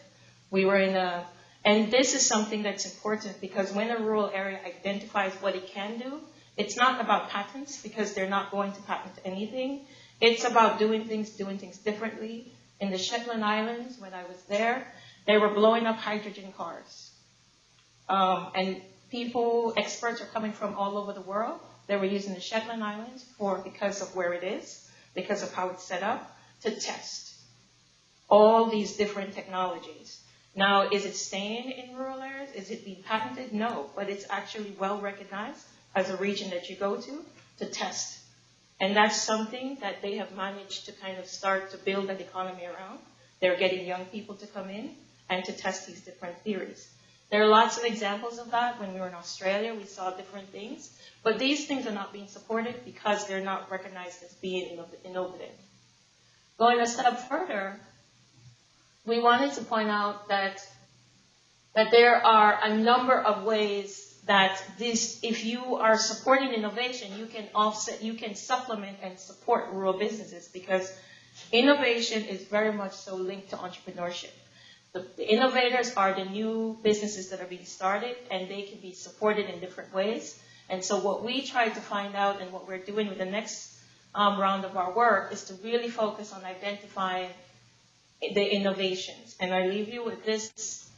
And this is something that's important because when a rural area identifies what it can do, it's not about patents because they're not going to patent anything. It's about doing things differently. In the Shetland Islands, when I was there, they were blowing up hydrogen cars. And experts are coming from all over the world. They were using the Shetland Islands because of where it is, because of how it's set up, to test all these different technologies. Now, is it staying in rural areas? Is it being patented? No, but it's actually well recognized as a region that you go to test. And that's something that they have managed to kind of start to build an economy around. They're getting young people to come in and to test these different theories. There are lots of examples of that. When we were in Australia, we saw different things. But these things are not being supported because they're not recognized as being innovative. Going a step further, we wanted to point out that there are a number of ways that if you are supporting innovation, you can supplement and support rural businesses because innovation is very much so linked to entrepreneurship. The innovators are the new businesses that are being started, and they can be supported in different ways. And so what we try to find out and what we're doing with the next round of our work is to really focus on identifying the innovations. And I leave you with this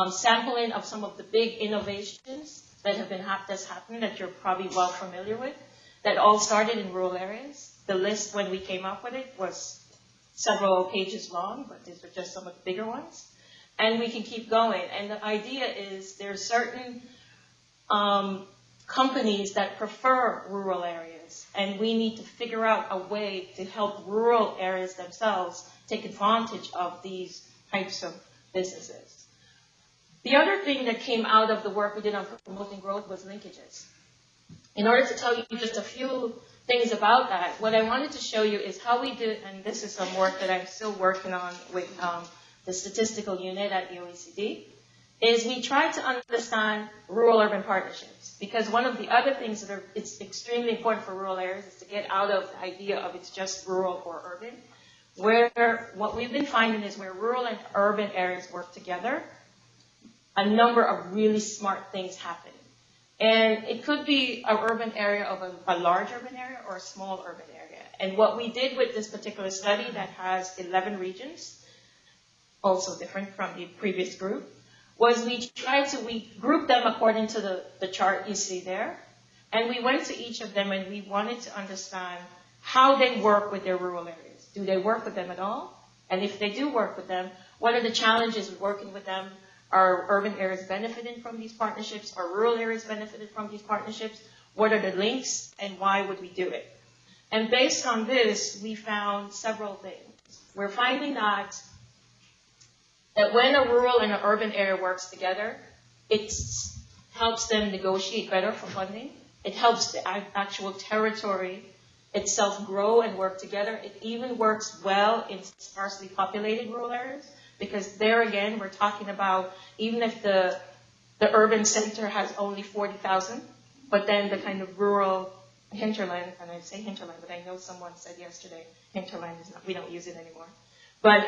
sampling of some of the big innovations that have that's happened that you're probably well familiar with, that all started in rural areas. The list when we came up with it was several pages long, but these are just some of the bigger ones. And we can keep going. And the idea is there's certain companies that prefer rural areas, and we need to figure out a way to help rural areas themselves take advantage of these types of businesses. The other thing that came out of the work we did on promoting growth was linkages. In order to tell you just a few things about that, what I wanted to show you is how we did, and this is some work that I'm still working on with the statistical unit at the OECD, is we tried to understand rural-urban partnerships. Because one of the other things that it's extremely important for rural areas is to get out of the idea of it's just rural or urban, where what we've been finding is where rural and urban areas work together, a number of really smart things happen. And it could be an urban area of a large urban area or a small urban area. And what we did with this particular study that has 11 regions, also different from the previous group, was we grouped them according to the chart you see there. And we went to each of them and we wanted to understand how they work with their rural areas. Do they work with them at all? And if they do work with them, what are the challenges with working with them? Are urban areas benefiting from these partnerships? Are rural areas benefiting from these partnerships? What are the links, and why would we do it? And based on this, we found several things. We're finding that when a rural and an urban area works together, it helps them negotiate better for funding. It helps the actual territory itself grow and work together. It even works well in sparsely populated rural areas, because there again, we're talking about, even if the urban center has only 40,000, but then the kind of rural hinterland, and I say hinterland, but I know someone said yesterday, hinterland is not, we don't use it anymore. But,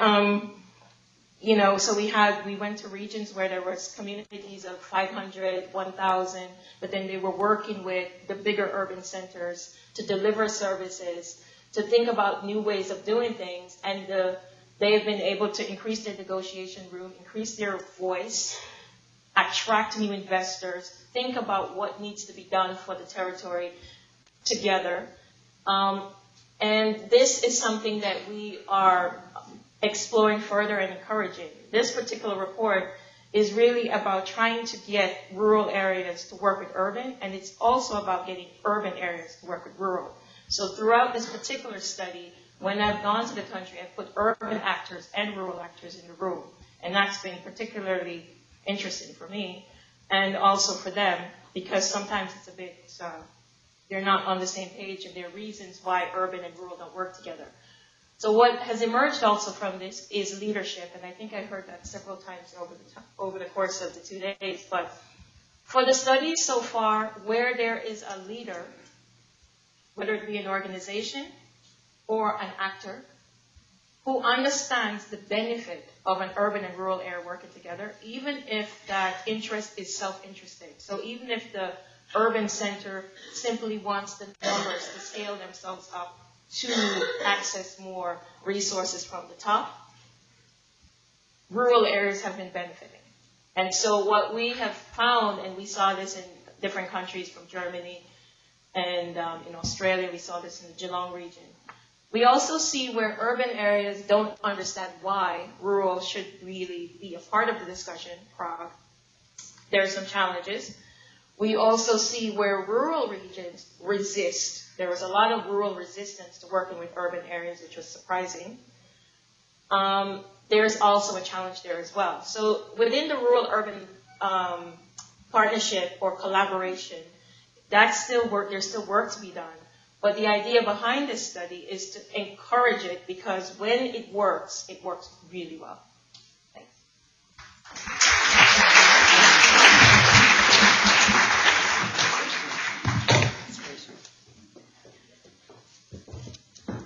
so we went to regions where there was communities of 500, 1,000, but then they were working with the bigger urban centers to deliver services, to think about new ways of doing things, and they have been able to increase their negotiation room, increase their voice, attract new investors, think about what needs to be done for the territory together. And this is something that we are exploring further and encouraging. This particular report is really about trying to get rural areas to work with urban, and it's also about getting urban areas to work with rural. So throughout this particular study, when I've gone to the country, I've put urban actors and rural actors in the room, and that's been particularly interesting for me, and also for them, because sometimes it's a bit, they're not on the same page, and there are reasons why urban and rural don't work together. So what has emerged also from this is leadership, and I think I heard that several times over the course of the 2 days. But for the studies so far, where there is a leader, whether it be an organization or an actor, who understands the benefit of an urban and rural area working together, even if that interest is self-interested. So even if the urban center simply wants the numbers to scale themselves up to access more resources from the top, rural areas have been benefiting. And so what we have found, and we saw this in different countries from Germany and in Australia, we saw this in the Geelong region. We also see where urban areas don't understand why rural should really be a part of the discussion, Prague. There are some challenges. We also see where rural regions resist. There was a lot of rural resistance to working with urban areas, which was surprising. There's also a challenge there as well. So within the rural-urban partnership or collaboration, that's still work. There's still work to be done. But the idea behind this study is to encourage it, because when it works really well. Thanks.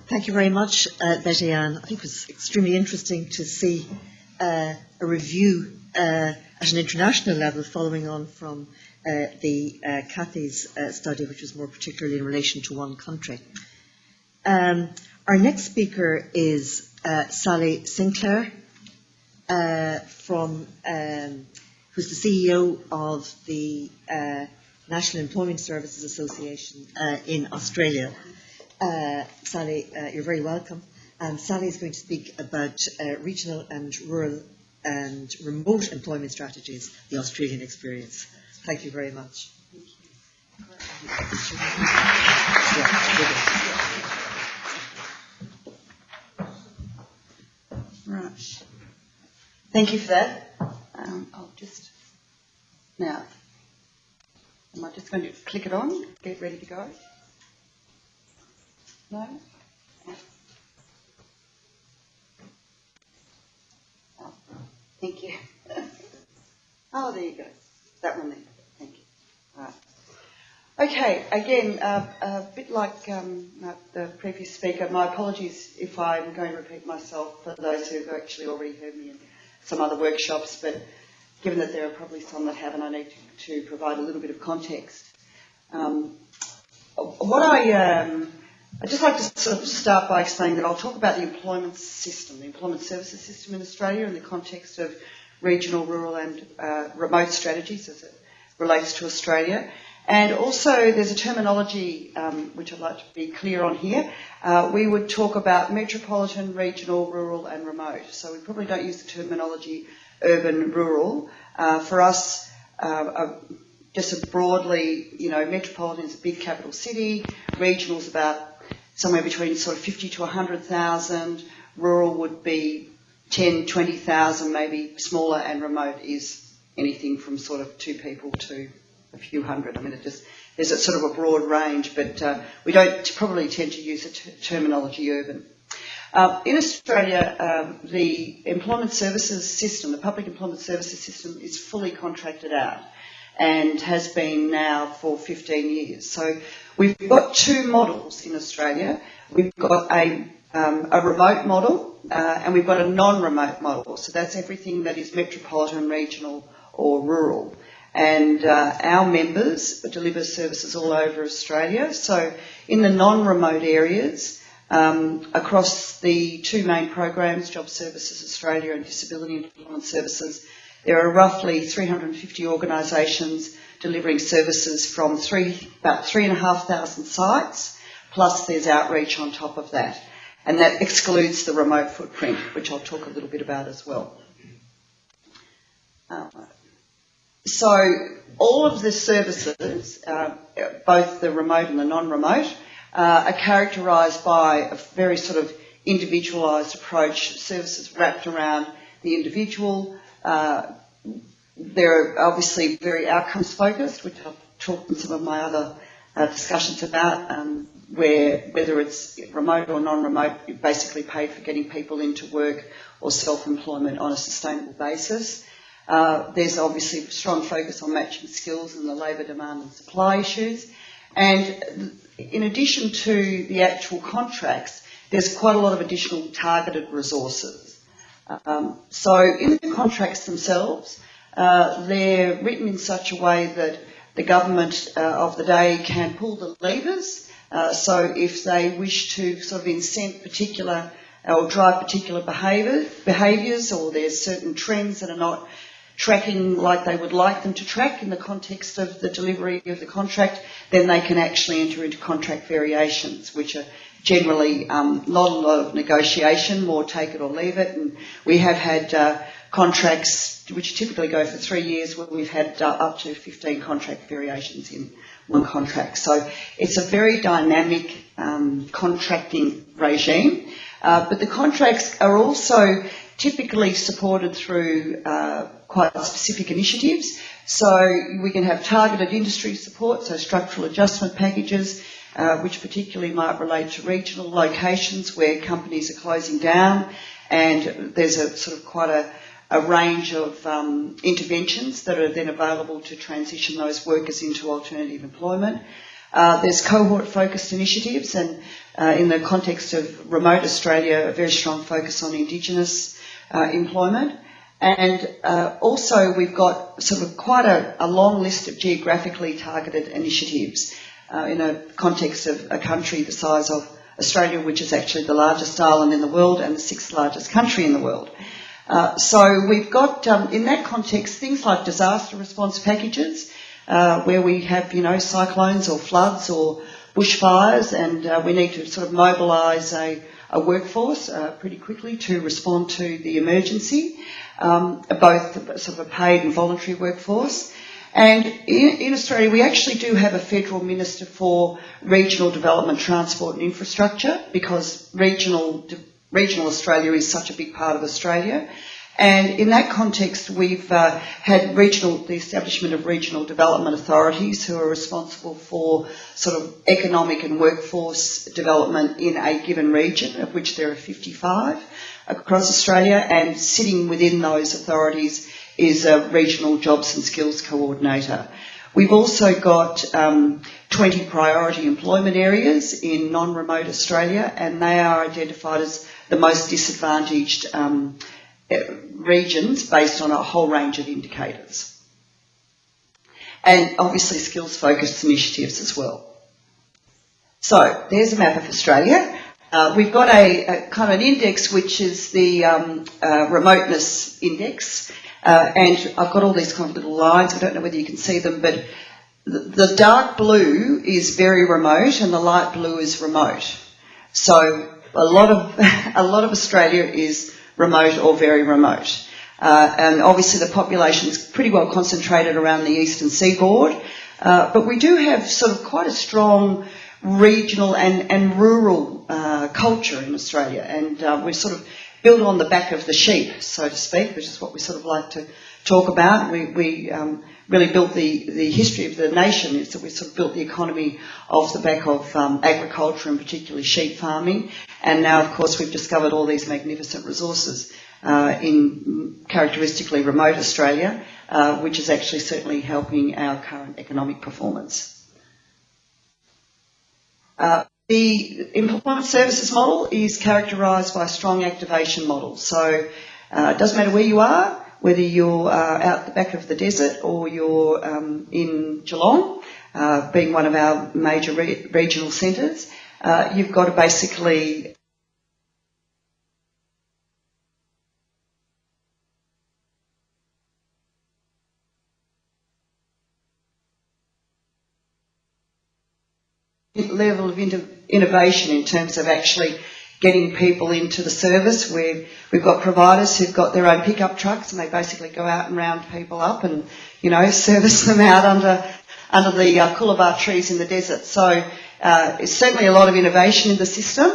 Thank you very much, Betty Ann. I think it was extremely interesting to see a review at an international level following on from the Kathy's study, which was more particularly in relation to one country. Our next speaker is Sally Sinclair, who's the CEO of the National Employment Services Association in Australia. Sally, you're very welcome. Sally is going to speak about regional and rural and remote employment strategies, the Australian experience. Thank you very much. Right. Thank you for that. I'll just, now, am I just going to click it on, get ready to go? No? Oh, thank you. Oh, there you go. That one there. Thank you. All right. Okay, again, a bit like the previous speaker, my apologies if I'm going to repeat myself for those who have actually already heard me in some other workshops, but given that there are probably some that haven't, I need to provide a little bit of context. I'd just like to sort of start by explaining that I'll talk about the employment system, the employment services system in Australia in the context of regional, rural and remote strategies as it relates to Australia. And also there's a terminology which I'd like to be clear on here. We would talk about metropolitan, regional, rural and remote. So we probably don't use the terminology urban, rural. For us, just broadly, metropolitan is a big capital city, regional is about somewhere between sort of 50 to 100,000, rural would be 10, 20,000, maybe smaller, and remote is anything from sort of 2 people to a few hundred. I mean, there's a sort of a broad range, but we don't probably tend to use the terminology urban. In Australia, the employment services system, the public employment services system, is fully contracted out and has been now for 15 years. So we've got 2 models in Australia. We've got a remote model and we've got a non-remote model. So that's everything that is metropolitan, regional or rural. And our members deliver services all over Australia. So in the non-remote areas, across the 2 main programs, Job Services Australia and Disability Employment Services, there are roughly 350 organisations delivering services from about 3,500 sites, plus there's outreach on top of that. And that excludes the remote footprint, which I'll talk a little bit about as well. So all of the services, both the remote and the non-remote, are characterised by a very sort of individualised approach, services wrapped around the individual. They're obviously very outcomes focused, which I've talked in some of my other discussions about, where whether it's remote or non-remote, you're basically paid for getting people into work or self-employment on a sustainable basis. There's obviously a strong focus on matching skills and the labour demand and supply issues. And in addition to the actual contracts, there's quite a lot of additional targeted resources. So in the contracts themselves, they're written in such a way that the government of the day can pull the levers. So if they wish to sort of incent particular or drive particular behaviours, or there's certain trends that are not tracking like they would like them to track in the context of the delivery of the contract, then they can actually enter into contract variations, which are generally not a lot of negotiation, more take it or leave it. And we have had contracts which typically go for 3 years where we've had up to 15 contract variations in one contract. So it's a very dynamic contracting regime. But the contracts are also typically supported through quite specific initiatives. So we can have targeted industry support, so structural adjustment packages, which particularly might relate to regional locations where companies are closing down, and there's a sort of quite a range of interventions that are then available to transition those workers into alternative employment. There's cohort-focused initiatives, and in the context of remote Australia, a very strong focus on Indigenous employment. And also we've got sort of quite a long list of geographically targeted initiatives in a context of a country the size of Australia, which is actually the largest island in the world and the 6th largest country in the world. So we've got, in that context, things like disaster response packages, where we have, cyclones or floods or bushfires, and we need to sort of mobilise a workforce pretty quickly to respond to the emergency, both sort of a paid and voluntary workforce. And in Australia, we actually do have a federal minister for regional development, transport and infrastructure, because regional Australia is such a big part of Australia. And in that context, we've had the establishment of regional development authorities who are responsible for sort of economic and workforce development in a given region, of which there are 55 across Australia, and sitting within those authorities is a regional jobs and skills coordinator. We've also got 20 priority employment areas in non-remote Australia, and they are identified as the most disadvantaged regions based on a whole range of indicators. And obviously skills-focused initiatives as well. So there's a map of Australia. We've got a kind of an index which is the remoteness index, and I've got all these kind of little lines. I don't know whether you can see them, but the dark blue is very remote and the light blue is remote. So a lot of Australia is remote or very remote. And obviously the population is pretty well concentrated around the eastern seaboard. But we do have sort of quite a strong regional and rural culture in Australia. And we're sort of built on the back of the sheep, so to speak, which is what we sort of like to talk about. We really built the history of the nation, is that we sort of built the economy off the back of agriculture and particularly sheep farming. And now, of course, we've discovered all these magnificent resources in characteristically remote Australia, which is actually certainly helping our current economic performance. The employment services model is characterised by a strong activation model. So it doesn't matter where you are, whether you're out the back of the desert or you're in Geelong, being one of our major regional centres, you've got to basically level of innovation in terms of actually getting people into the service. We've got providers who've got their own pickup trucks and they basically go out and round people up and, you know, service them out under the coolabah trees in the desert. So it's certainly a lot of innovation in the system.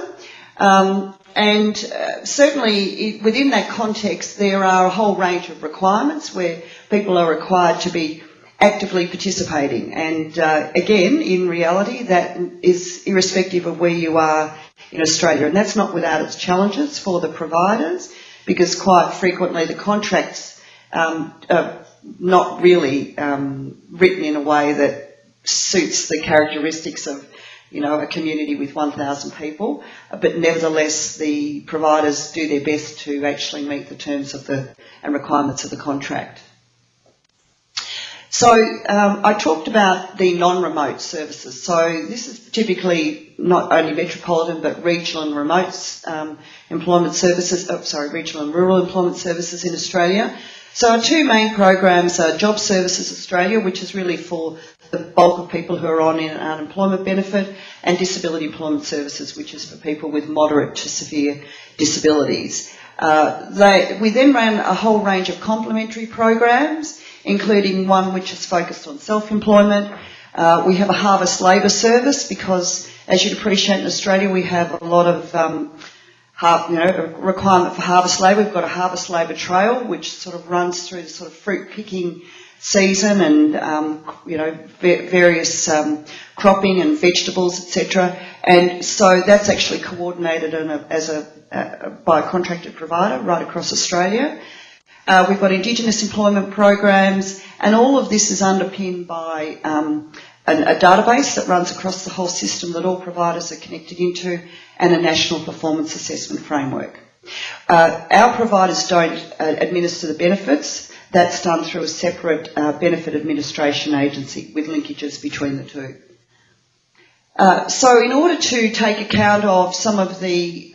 And certainly within that context there are a whole range of requirements where people are required to be actively participating. And again, in reality, that is irrespective of where you are in Australia. And that's not without its challenges for the providers, because quite frequently the contracts are not really written in a way that suits the characteristics of, you know, a community with 1,000 people. But nevertheless, the providers do their best to actually meet the terms of and requirements of the contract. So I talked about the non-remote services. So this is typically not only metropolitan but regional and remote employment services, regional and rural employment services in Australia. So our two main programs are Job Services Australia, which is really for the bulk of people who are on an unemployment benefit, and Disability Employment Services, which is for people with moderate to severe disabilities. We then ran a whole range of complementary programs, including one which is focused on self-employment. We have a harvest labour service because, as you'd appreciate, in Australia we have a lot of a requirement for harvest labour. We've got a harvest labour trail which sort of runs through the sort of fruit picking season and various cropping and vegetables, etc. And so that's actually coordinated by a contracted provider right across Australia. We've got Indigenous employment programs, and all of this is underpinned by a database that runs across the whole system that all providers are connected into, and a national performance assessment framework. Our providers don't administer the benefits. That's done through a separate benefit administration agency with linkages between the two. So in order to take account of some of the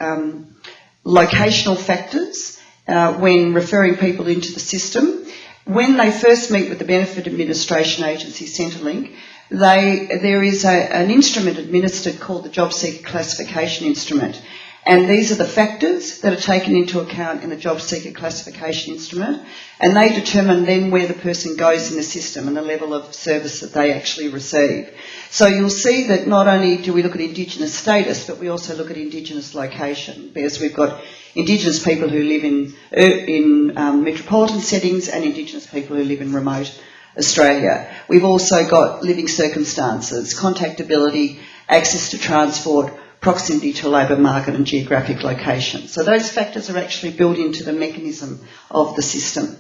locational factors when referring people into the system, when they first meet with the Benefit Administration Agency Centrelink, there is an instrument administered called the Job Seeker Classification Instrument. And these are the factors that are taken into account in the Job Seeker Classification Instrument, and they determine then where the person goes in the system and the level of service that they actually receive. So you'll see that not only do we look at Indigenous status, but we also look at Indigenous location, because we've got Indigenous people who live in metropolitan settings and Indigenous people who live in remote Australia. We've also got living circumstances, contactability, access to transport, proximity to a labour market and geographic location. So those factors are actually built into the mechanism of the system.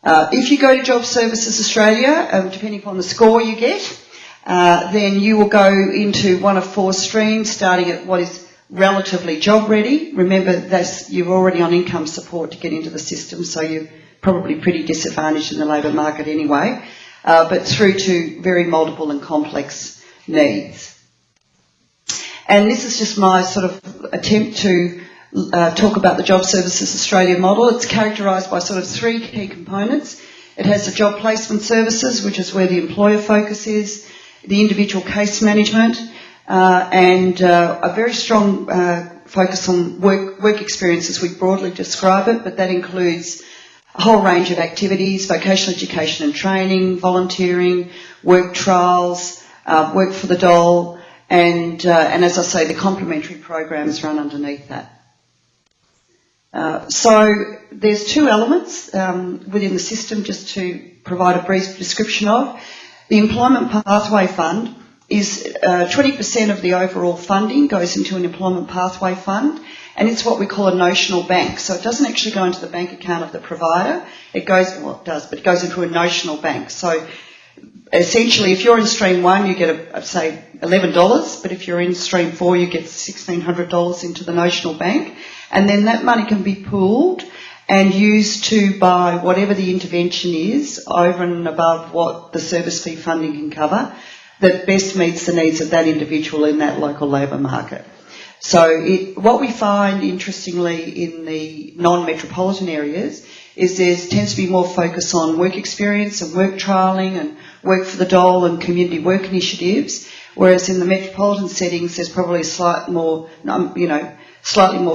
If you go to Job Services Australia, depending upon the score you get, then you will go into one of four streams, starting at what is relatively job ready. Remember, you're already on income support to get into the system, so you're probably pretty disadvantaged in the labour market anyway, but through to very multiple and complex needs. And this is just my sort of attempt to talk about the Job Services Australia model. It's characterised by sort of three key components. It has the job placement services, which is where the employer focus is, the individual case management, and a very strong focus on work experience as we broadly describe it, but that includes a whole range of activities, vocational education and training, volunteering, work trials, work for the dole, and as I say, the complementary programs run underneath that. So there's two elements within the system just to provide a brief description of. The Employment Pathway Fund is 20% of the overall funding goes into an Employment Pathway Fund, and it's what we call a notional bank. So it doesn't actually go into the bank account of the provider. It goes, well, it does, but it goes into a notional bank. So essentially, if you're in stream 1, you get, say, $11, but if you're in stream 4, you get $1,600 into the notional bank, and then that money can be pooled and used to buy whatever the intervention is over and above what the service fee funding can cover that best meets the needs of that individual in that local labour market. So what we find, interestingly, in the non-metropolitan areas is there tends to be more focus on work experience and work trialling and work for the dole and community work initiatives, whereas in the metropolitan settings there's probably slightly more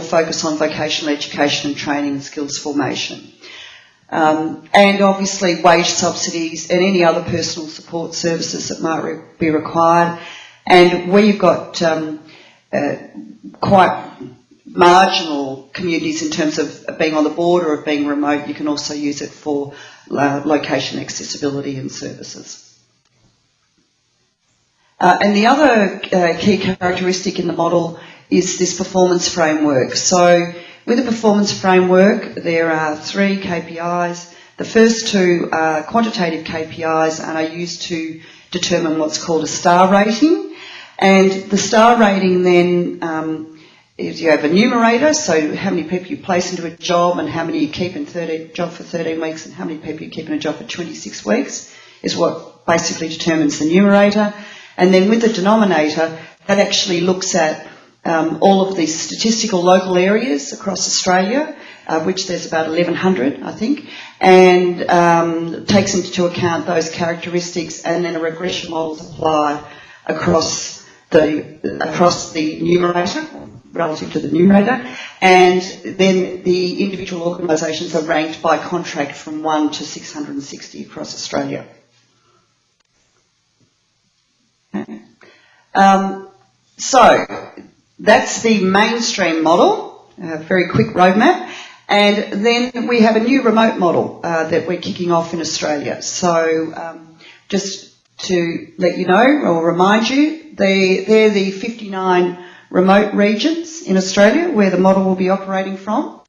focus on vocational education and training and skills formation. And obviously wage subsidies and any other personal support services that might be required. And where you've got quite marginal communities in terms of being on the border or being remote, you can also use it for location accessibility and services. And the other key characteristic in the model is this performance framework. So with the performance framework, there are 3 KPIs. The first 2 are quantitative KPIs and are used to determine what's called a star rating. And the star rating then is you have a numerator, so how many people you place into a job and how many you keep in a job for 13 weeks and how many people you keep in a job for 26 weeks is what basically determines the numerator. And then with the denominator, that actually looks at all of the statistical local areas across Australia, which there's about 1,100, I think, and takes into account those characteristics, and then a regression model is applied across the numerator, relative to the numerator, and then the individual organisations are ranked by contract from 1 to 660 across Australia. So that's the mainstream model, a very quick roadmap. And then we have a new remote model that we're kicking off in Australia. So just to let you know or remind you, they're the 59 remote regions in Australia where the model will be operating from.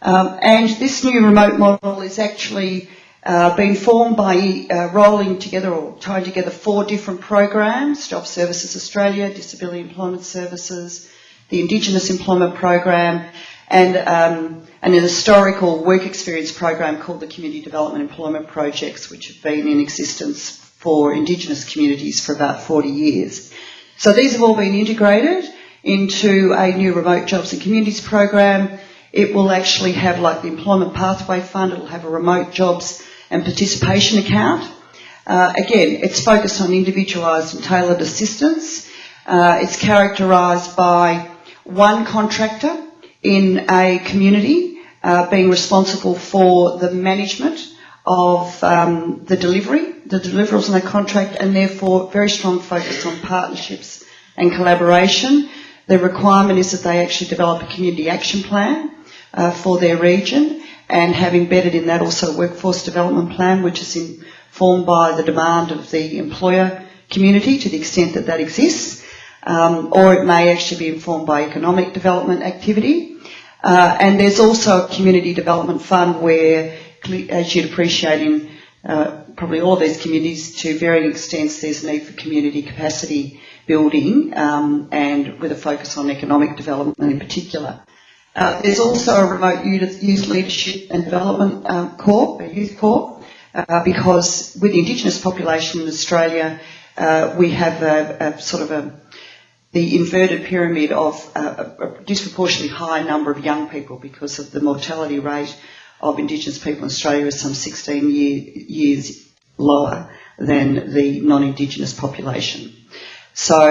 And this new remote model is actually been formed by rolling together or tying together 4 different programs: Job Services Australia, Disability Employment Services, the Indigenous Employment Program, and an historical work experience program called the Community Development Employment Projects, which have been in existence for Indigenous communities for about 40 years. So these have all been integrated into a new Remote Jobs and Communities program. It will actually have, like the Employment Pathway Fund, it will have a Remote Jobs and Participation account. Again, it's focused on individualised and tailored assistance. It's characterised by one contractor in a community being responsible for the management of the deliverables on that contract, and therefore very strong focus on partnerships and collaboration. The requirement is that they actually develop a community action plan for their region, and have embedded in that also a workforce development plan, which is informed by the demand of the employer community to the extent that that exists, or it may actually be informed by economic development activity. And there's also a community development fund where, as you'd appreciate in probably all of these communities, to varying extents, there's a need for community capacity building, and with a focus on economic development in particular. There's also a remote youth leadership and development corp, a youth corp, because with the Indigenous population in Australia, we have the inverted pyramid of a disproportionately high number of young people because of the mortality rate of Indigenous people in Australia is some 16 years lower than the non-Indigenous population. So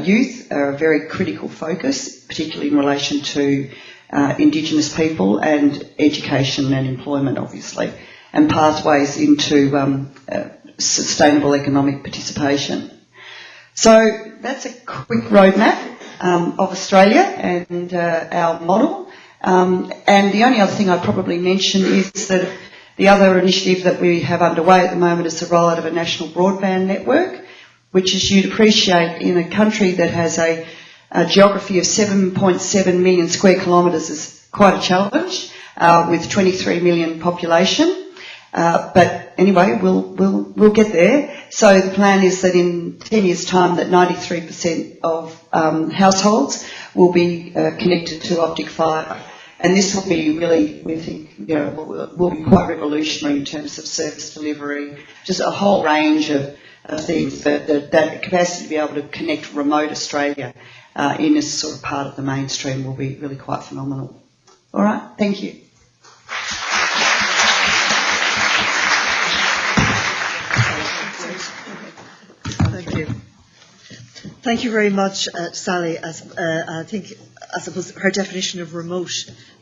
youth are a very critical focus, particularly in relation to Indigenous people and education and employment, obviously, and pathways into sustainable economic participation. So that's a quick roadmap of Australia and our model. And the only other thing I'd probably mention is that the other initiative that we have underway at the moment is the rollout of a national broadband network, which, as you'd appreciate, in a country that has a geography of 7.7 million square kilometres is quite a challenge, with 23 million population. But anyway, we'll get there. So the plan is that in 10 years' time, that 93% of households will be connected to optic fibre, and this will be really, we think, will be quite revolutionary in terms of service delivery, just a whole range of things. But that capacity to be able to connect remote Australia in this sort of part of the mainstream will be really quite phenomenal. All right, thank you. Thank you very much, Sally. I suppose her definition of remote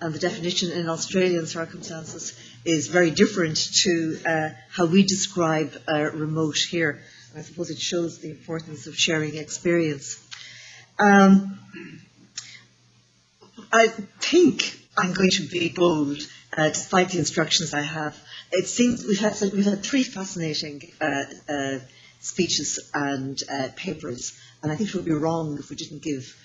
and the definition in Australian circumstances is very different to how we describe remote here. And I suppose it shows the importance of sharing experience. I think I'm going to be bold, despite the instructions I have. It seems we've had three fascinating speeches and papers, and I think it would be wrong if we didn't give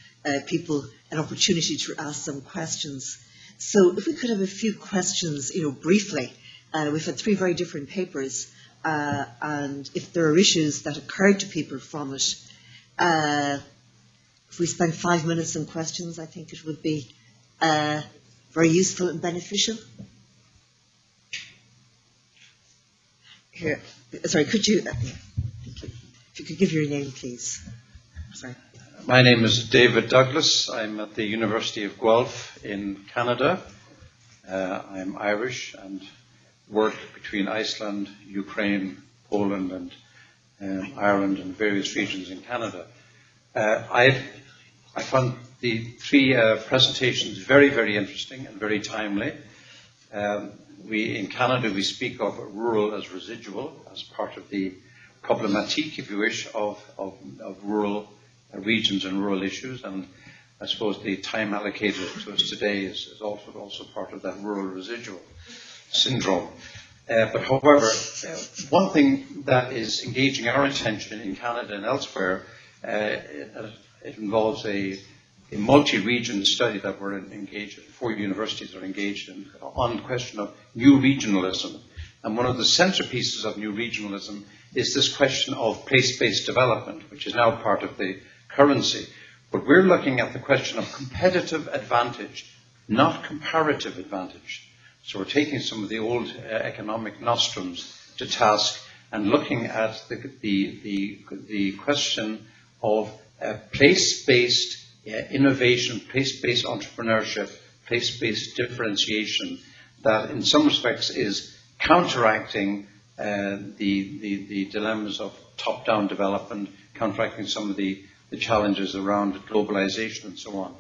people an opportunity to ask some questions. So if we could have a few questions, briefly. We've had three very different papers, and if there are issues that occurred to people from it, if we spend 5 minutes on questions, I think it would be very useful and beneficial. Here, sorry, could you... Thank you. If you could give your name, please. Sorry. My name is David Douglas. I'm at the University of Guelph in Canada. I'm Irish and work between Iceland, Ukraine, Poland and Ireland and various regions in Canada. I found the three presentations very, very interesting and very timely. In Canada, we speak of rural as residual, as part of the problematique, if you wish, of rural regions and rural issues, and I suppose the time allocated to us today is also part of that rural residual syndrome. But however, one thing that is engaging our attention in Canada and elsewhere, it involves a multi-region study that we're engaged in, 4 universities are engaged in, on the question of new regionalism. And one of the centerpieces of new regionalism is this question of place-based development, which is now part of the currency. But we're looking at the question of competitive advantage, not comparative advantage. So we're taking some of the old economic nostrums to task and looking at the question of place-based innovation, place-based entrepreneurship, place-based differentiation that in some respects is counteracting the dilemmas of top-down development, counteracting some of the challenges around globalization and so on.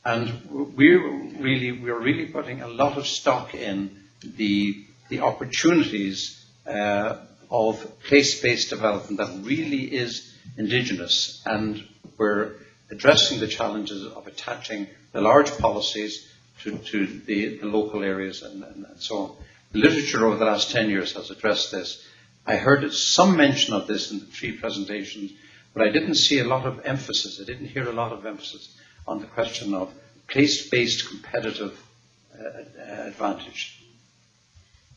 And we're really putting a lot of stock in the opportunities of place-based development that really is indigenous, and we're addressing the challenges of attaching the large policies to the local areas and so on. The literature over the last 10 years has addressed this. I heard some mention of this in the three presentations, but I didn't see a lot of emphasis. I didn't hear a lot of emphasis on the question of place-based competitive advantage.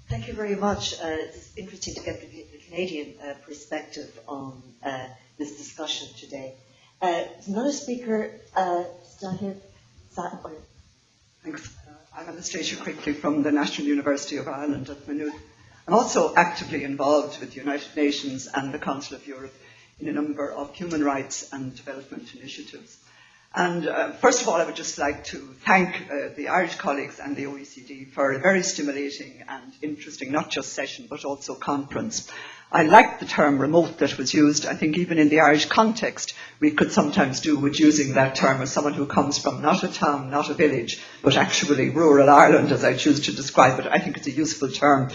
Thank you very much. It's interesting to get the Canadian perspective on this discussion today. Another speaker, Stahib. Thanks. I'm Anastasia quickly from the National University of Ireland at Maynooth. I'm also actively involved with the United Nations and the Council of Europe in a number of human rights and development initiatives. And first of all, I would just like to thank the Irish colleagues and the OECD for a very stimulating and interesting, not just session, but also conference. I like the term remote that was used. I think even in the Irish context, we could sometimes do with using that term as someone who comes from not a town, not a village, but actually rural Ireland, as I choose to describe it. I think it's a useful term.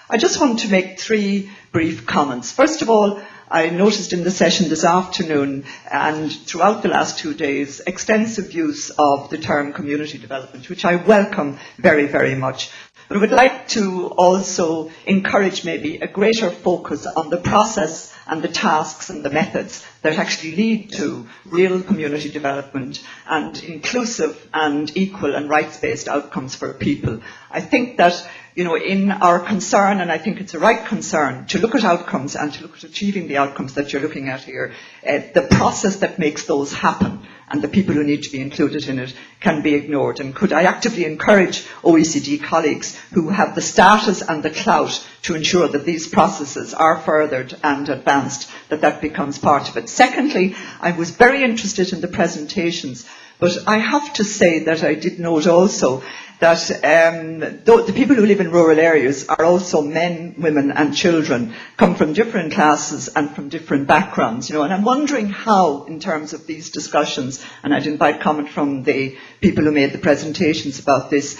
I just want to make 3 brief comments. First of all, I noticed in the session this afternoon and throughout the last 2 days extensive use of the term community development, which I welcome very, very much. But I would like to also encourage maybe a greater focus on the process and the tasks and the methods that actually lead to real community development and inclusive and equal and rights-based outcomes for people. I think that, in our concern, and I think it's a right concern, to look at outcomes and to look at achieving the outcomes that you're looking at here, the process that makes those happen and the people who need to be included in it can be ignored. And could I actively encourage OECD colleagues who have the status and the clout to ensure that these processes are furthered and advanced, that becomes part of it. Secondly, I was very interested in the presentations, but I have to say that I did note also that the people who live in rural areas are also men, women and children, come from different classes and from different backgrounds, and I'm wondering how, in terms of these discussions, and I'd invite comment from the people who made the presentations about this,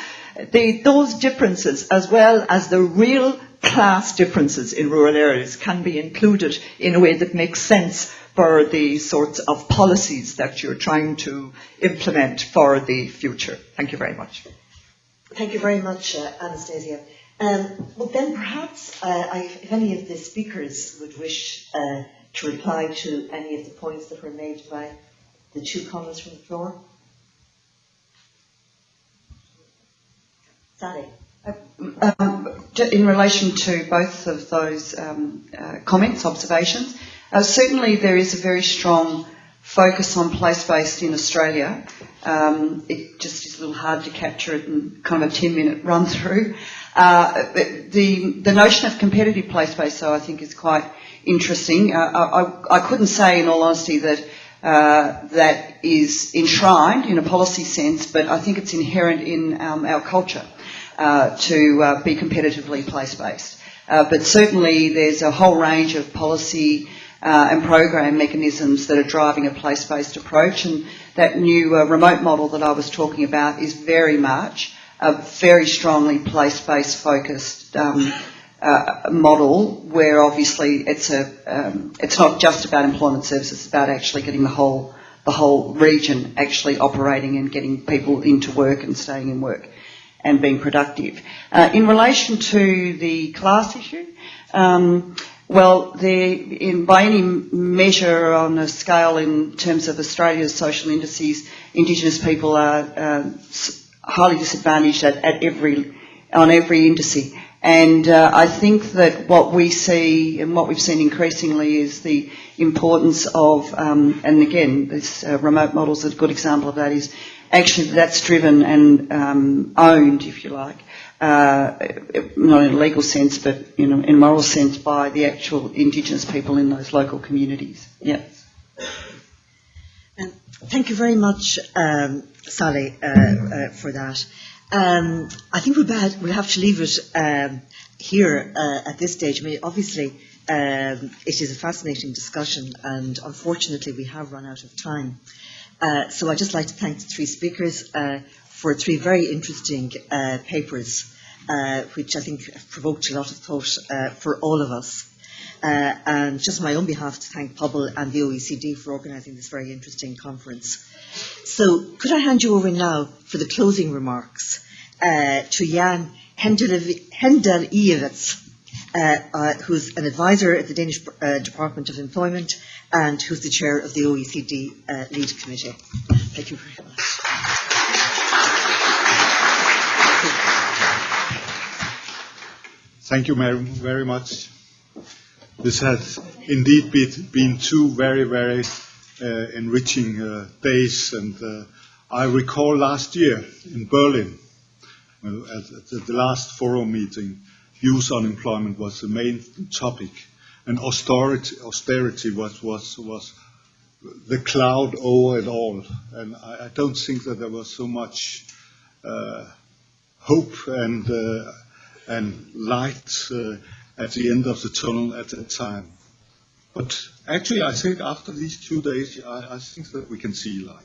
those differences, as well as the real class differences in rural areas, can be included in a way that makes sense for the sorts of policies that you're trying to implement for the future. Thank you very much. Thank you very much, Anastasia. Well, then perhaps if any of the speakers would wish to reply to any of the points that were made by the 2 comments from the floor. Sally. In relation to both of those comments, observations, certainly there is a very strong focus on place-based in Australia. It just is a little hard to capture it in kind of a 10-minute run-through. The notion of competitive place-based, though, I think is quite interesting. I couldn't say, in all honesty, that that is enshrined in a policy sense, but I think it's inherent in our culture to be competitively place-based. But certainly there's a whole range of policy and program mechanisms that are driving a place-based approach, and that new remote model that I was talking about is very much a very strongly place-based focused model, where obviously it's not just about employment services, it's about actually getting the whole region actually operating and getting people into work and staying in work and being productive. In relation to the class issue, well, by any measure on a scale in terms of Australia's social indices, Indigenous people are highly disadvantaged on every indice. And I think that what we see and what we've seen increasingly is the importance of, and again, this remote model is a good example of that, is actually that's driven and owned, if you like, not in a legal sense, but in a moral sense, by the actual Indigenous people in those local communities. Yeah. Thank you very much, Sally, for that. I think we'll have to leave it here at this stage. I mean, obviously, it is a fascinating discussion, and unfortunately, we have run out of time. So I'd just like to thank the 3 speakers for 3 very interesting papers, which I think have provoked a lot of thought for all of us. And just on my own behalf, to thank Pobble and the OECD for organising this very interesting conference. So could I hand you over now for the closing remarks to Jan Hendeliowitz, who's an advisor at the Danish Department of Employment and who's the chair of the OECD Lead Committee. Thank you very much. Thank you very much. This has indeed been 2 very, very enriching days, and I recall last year in Berlin, at the last forum meeting, youth unemployment was the main topic, and austerity was the cloud over it all. And I don't think that there was so much hope and light at the end of the tunnel at that time. But actually, I think after these 2 days, I think that we can see light.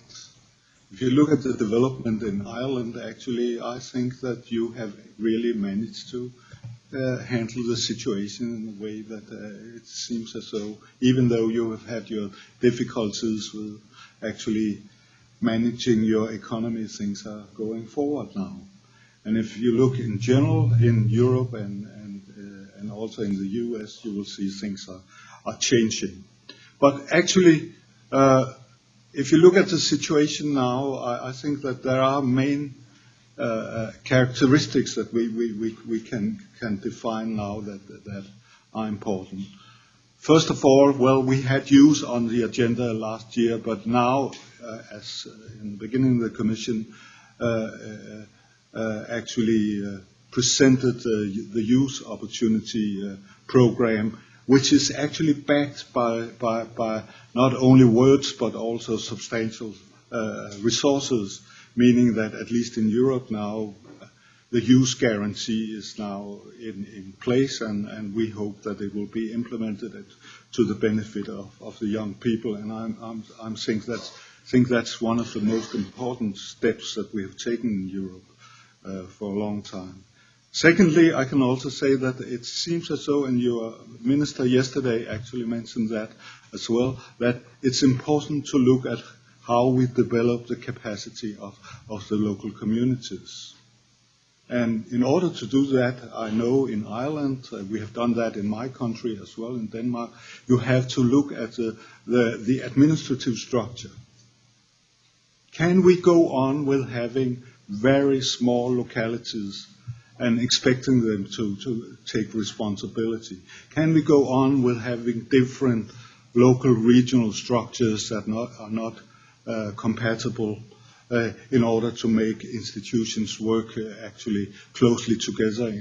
If you look at the development in Ireland, actually, I think that you have really managed to handle the situation in a way that it seems as though, even though you have had your difficulties with actually managing your economy, things are going forward now. And if you look in general in Europe and also in the US, you will see things are changing. But actually, if you look at the situation now, I think that there are main characteristics that we can define now that are important. First of all, well, we had youth on the agenda last year, but now, as in the beginning of the Commission, actually presented the Youth Opportunity Program, which is actually backed by not only words but also substantial resources, meaning that at least in Europe now, the youth guarantee is now in place, and we hope that it will be implemented to the benefit of the young people. And I'm think that's one of the most important steps that we have taken in Europe for a long time. Secondly, I can also say that it seems as though, and your minister yesterday actually mentioned that as well, that it's important to look at how we develop the capacity of the local communities. And in order to do that, I know in Ireland, we have done that in my country as well, in Denmark, you have to look at the administrative structure. Can we go on with having very small localities and expecting them to take responsibility? Can we go on with having different local regional structures that are not compatible in order to make institutions work actually closely together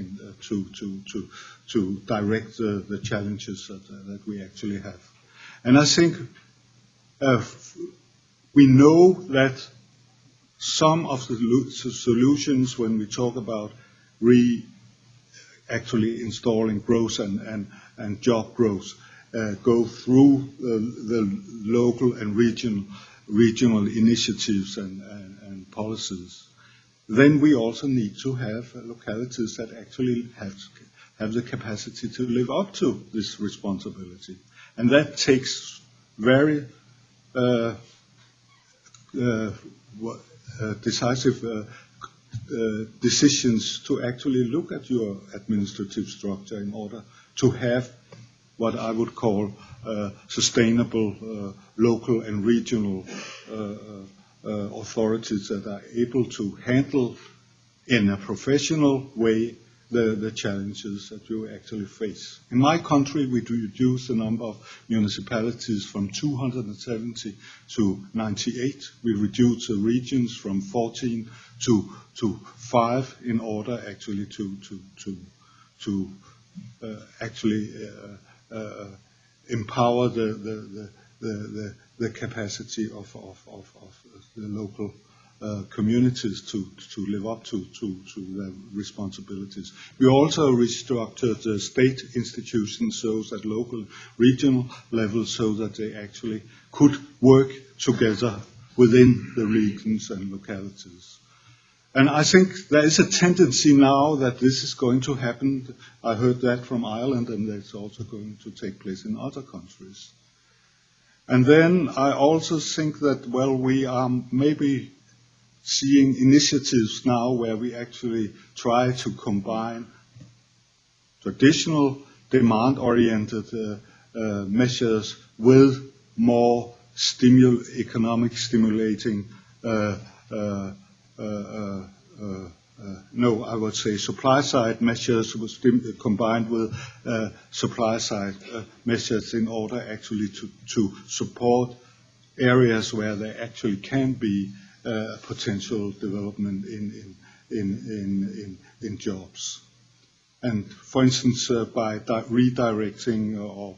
to direct the challenges that we actually have? And I think we know that some of the solutions when we talk about actually installing growth and job growth go through the local and regional initiatives and policies. Then we also need to have localities that actually have the capacity to live up to this responsibility. And that takes very decisive decisions to actually look at your administrative structure in order to have what I would call sustainable local and regional authorities that are able to handle in a professional way the challenges that you actually face. In my country, we reduced the number of municipalities from 270 to 98. We reduced the regions from 14 to 5 in order actually to empower the capacity of the local communities to live up to their responsibilities. We also restructured the state institutions so that local, regional levels so that they actually could work together within the regions and localities. And I think there is a tendency now that this is going to happen. I heard that from Ireland, and that's also going to take place in other countries. And then I also think that, well, we are maybe seeing initiatives now where we actually try to combine traditional demand-oriented measures with more economic stimulating I would say supply-side measures combined with supply-side measures in order actually to support areas where there actually can be potential development in jobs. And for instance, by redirecting or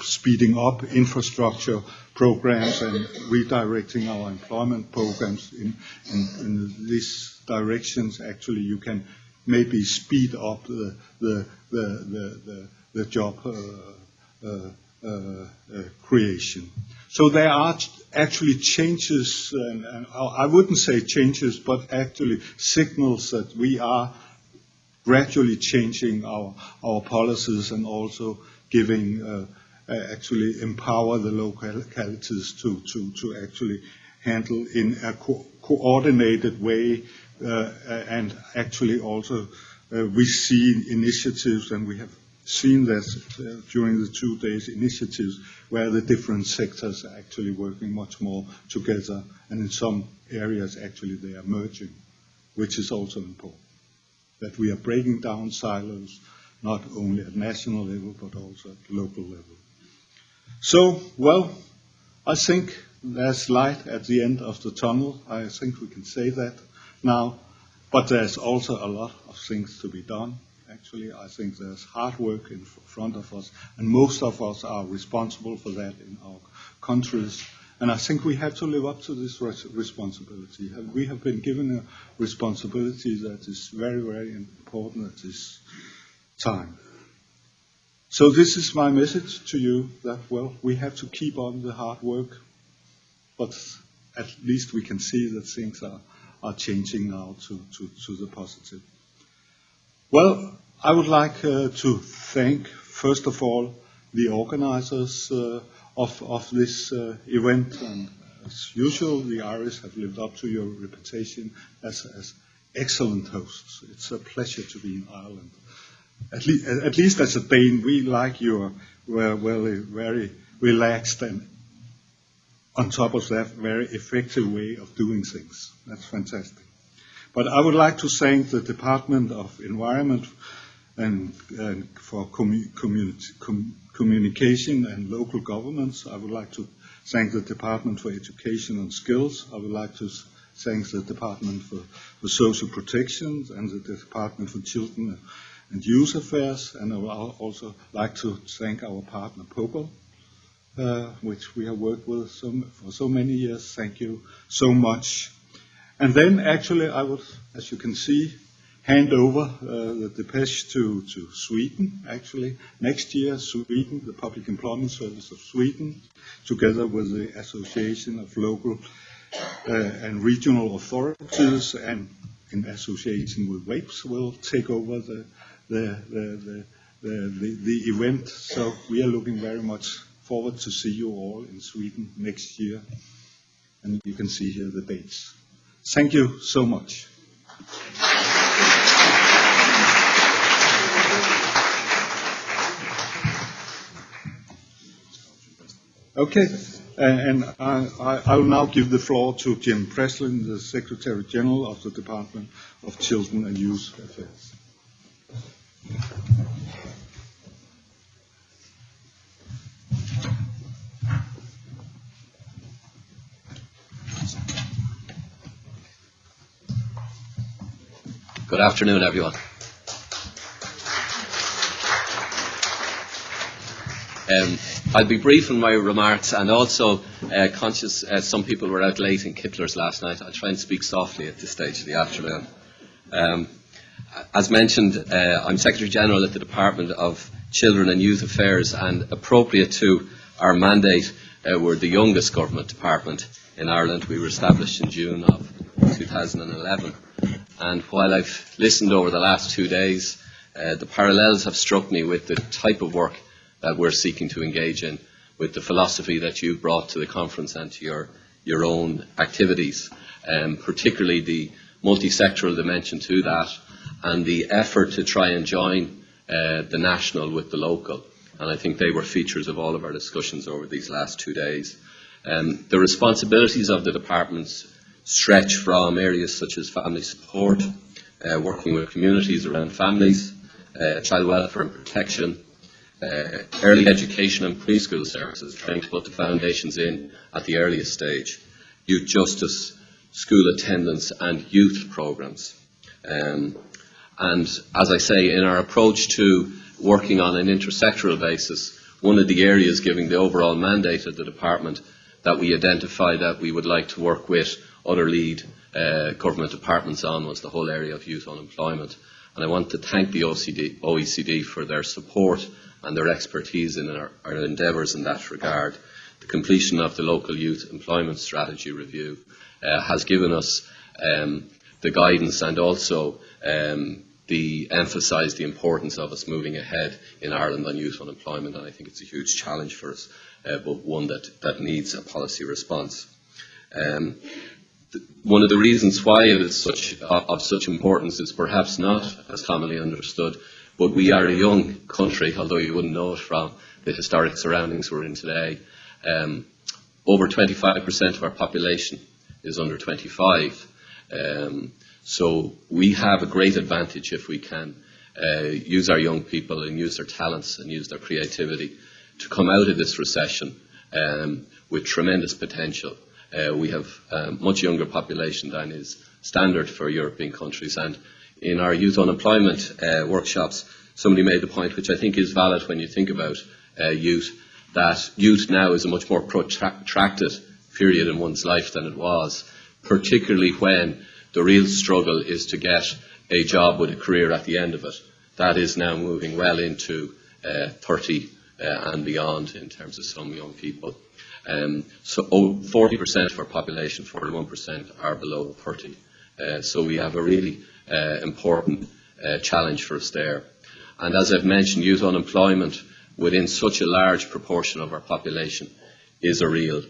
speeding up infrastructure programs and redirecting our employment programs in these directions. Actually, you can maybe speed up the job creation. So there are actually changes, and I wouldn't say changes, but actually signals that we are gradually changing our policies and also giving, actually empower the localities to actually handle in a coordinated way, and actually also we see initiatives, and we have seen this during the 2 days initiatives, where the different sectors are actually working much more together, and in some areas actually they are merging, which is also important. That we are breaking down silos, not only at national level, but also at local level. So, well, I think there's light at the end of the tunnel. I think we can say that now. But there's also a lot of things to be done. Actually, I think there's hard work in front of us, and most of us are responsible for that in our countries. And I think we have to live up to this responsibility. We have been given a responsibility that is very, very important at this time. So this is my message to you, that, well, we have to keep on the hard work, but at least we can see that things are changing now to the positive. Well, I would like to thank, first of all, the organizers of this event, and as usual, the Irish have lived up to your reputation as excellent hosts. It's a pleasure to be in Ireland. At least as a Dane, we like your very relaxed and, on top of that, very effective way of doing things. That's fantastic. But I would like to thank the Department of Environment and for communication and local governments. I would like to thank the Department for Education and Skills. I would like to thank the Department for Social Protection and the Department for Children and Youth Affairs. And I would also like to thank our partner, POGO, which we have worked with for so many years. Thank you so much. And then actually I would, as you can see, hand over the depeche to Sweden, actually. Next year, Sweden, the Public Employment Service of Sweden, together with the Association of Local and Regional Authorities, and in association with WAPES, will take over the event. So we are looking very much forward to see you all in Sweden next year. And you can see here the dates. Thank you so much. Okay, and I will now give the floor to Jim Preslin, the Secretary General of the Department of Children and Youth Affairs. Good afternoon, everyone. I'll be brief in my remarks, and also conscious some people were out late in Kittler's last night. I'll try and speak softly at this stage of the afternoon. As mentioned, I'm Secretary General at the Department of Children and Youth Affairs, and appropriate to our mandate, we're the youngest government department in Ireland. We were established in June of 2011. And while I've listened over the last 2 days, the parallels have struck me with the type of work that we're seeking to engage in, with the philosophy that you brought to the conference and to your own activities, particularly the multi-sectoral dimension to that, and the effort to try and join the national with the local. And I think they were features of all of our discussions over these last 2 days. The responsibilities of the departments stretch from areas such as family support, working with communities around families, child welfare and protection, early education and preschool services, trying to put the foundations in at the earliest stage, youth justice, school attendance and youth programmes. And as I say, in our approach to working on an intersectoral basis, one of the areas giving the overall mandate of the department that we identified that we would like to work with other lead government departments on was the whole area of youth unemployment. And I want to thank the OECD for their support and their expertise in our endeavours in that regard. The completion of the local youth employment strategy review has given us the guidance and also emphasised the importance of us moving ahead in Ireland on youth unemployment, and I think it's a huge challenge for us, but one that needs a policy response. One of the reasons why it is of such importance is perhaps not as commonly understood, but we are a young country, although you wouldn't know it from the historic surroundings we're in today. Over 25% of our population is under 25. So we have a great advantage if we can use our young people and use their talents and use their creativity to come out of this recession with tremendous potential. We have a much younger population than is standard for European countries, and in our youth unemployment workshops, somebody made the point, which I think is valid when you think about youth, that youth now is a much more protracted period in one's life than it was, particularly when the real struggle is to get a job with a career at the end of it. That is now moving well into 30 and beyond in terms of some young people. So 40% of our population, 41%, are below 30. So we have a really important challenge for us there. And as I've mentioned, youth unemployment within such a large proportion of our population is a real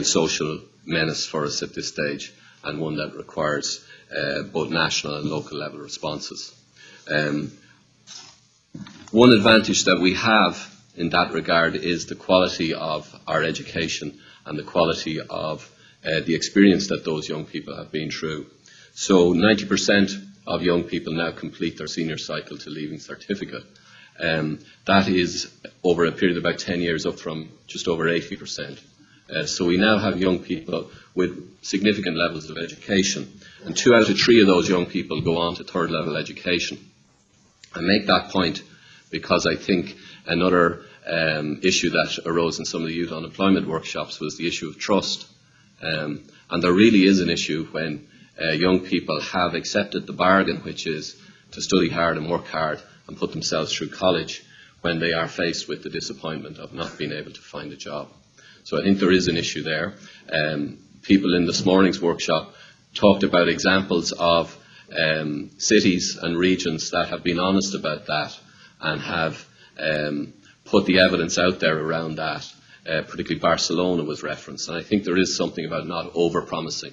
social menace for us at this stage, and one that requires both national and local level responses. One advantage that we have in that regard is the quality of our education and the quality of the experience that those young people have been through. So 90% of young people now complete their senior cycle to leaving certificate. That is over a period of about 10 years up from just over 80%. So we now have young people with significant levels of education, and 2 out of 3 of those young people go on to third level education. I make that point because I think another issue that arose in some of the youth unemployment workshops was the issue of trust. And there really is an issue when young people have accepted the bargain, which is to study hard and work hard and put themselves through college, when they are faced with the disappointment of not being able to find a job. So I think there is an issue there. People in this morning's workshop talked about examples of cities and regions that have been honest about that and have put the evidence out there around that. Particularly Barcelona was referenced, and I think there is something about not over-promising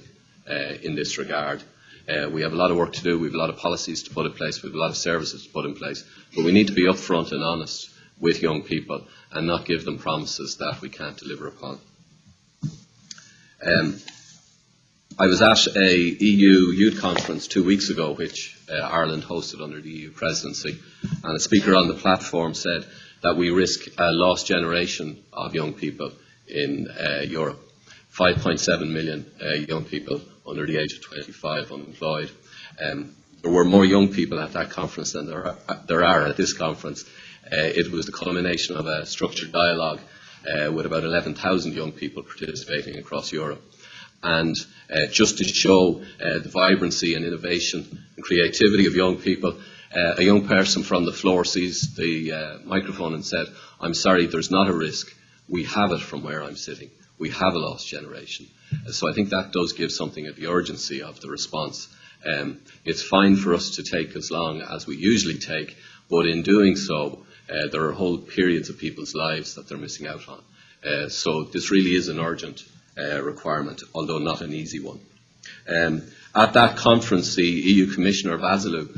in this regard. We have a lot of work to do, we have a lot of policies to put in place, we have a lot of services to put in place, but we need to be upfront and honest with young people and not give them promises that we can't deliver upon. I was at a EU youth conference 2 weeks ago, which Ireland hosted under the EU presidency, and a speaker on the platform said that we risk a lost generation of young people in Europe. 5.7 million young people under the age of 25 unemployed. There were more young people at that conference than there are at this conference. It was the culmination of a structured dialogue with about 11,000 young people participating across Europe. And just to show the vibrancy and innovation and creativity of young people, a young person from the floor seized the microphone and said, "I'm sorry, there's not a risk. We have it from where I'm sitting. We have a lost generation." So I think that does give something of the urgency of the response. It's fine for us to take as long as we usually take, but in doing so, there are whole periods of people's lives that they're missing out on. So this really is an urgent requirement, although not an easy one. At that conference, the EU Commissioner Vasilou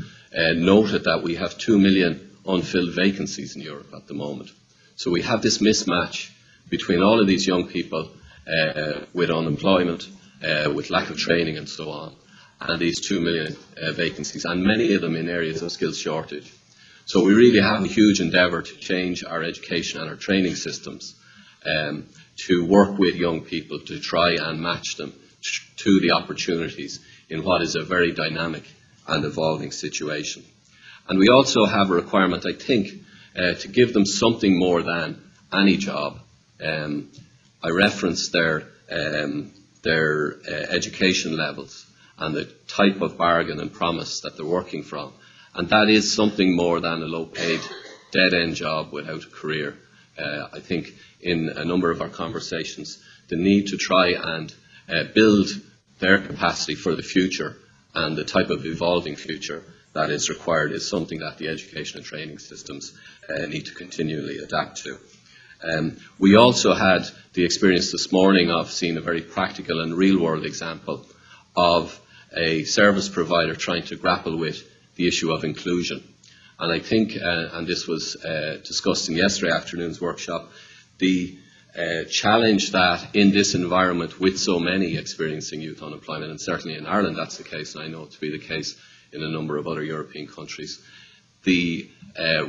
noted that we have 2 million unfilled vacancies in Europe at the moment. So we have this mismatch between all of these young people with unemployment, with lack of training and so on, and these 2 million vacancies, and many of them in areas of skills shortage. So we really have a huge endeavour to change our education and our training systems to work with young people to try and match them to the opportunities in what is a very dynamic and evolving situation. And we also have a requirement, I think, to give them something more than any job. I referenced their education levels and the type of bargain and promise that they're working from. And that is something more than a low-paid, dead-end job without a career. I think in a number of our conversations, the need to try and build their capacity for the future and the type of evolving future that is required is something that the education and training systems need to continually adapt to. We also had the experience this morning of seeing a very practical and real-world example of a service provider trying to grapple with the issue of inclusion. And I think, and this was discussed in yesterday afternoon's workshop, the challenge that in this environment with so many experiencing youth unemployment, and certainly in Ireland that's the case, and I know it to be the case in a number of other European countries, the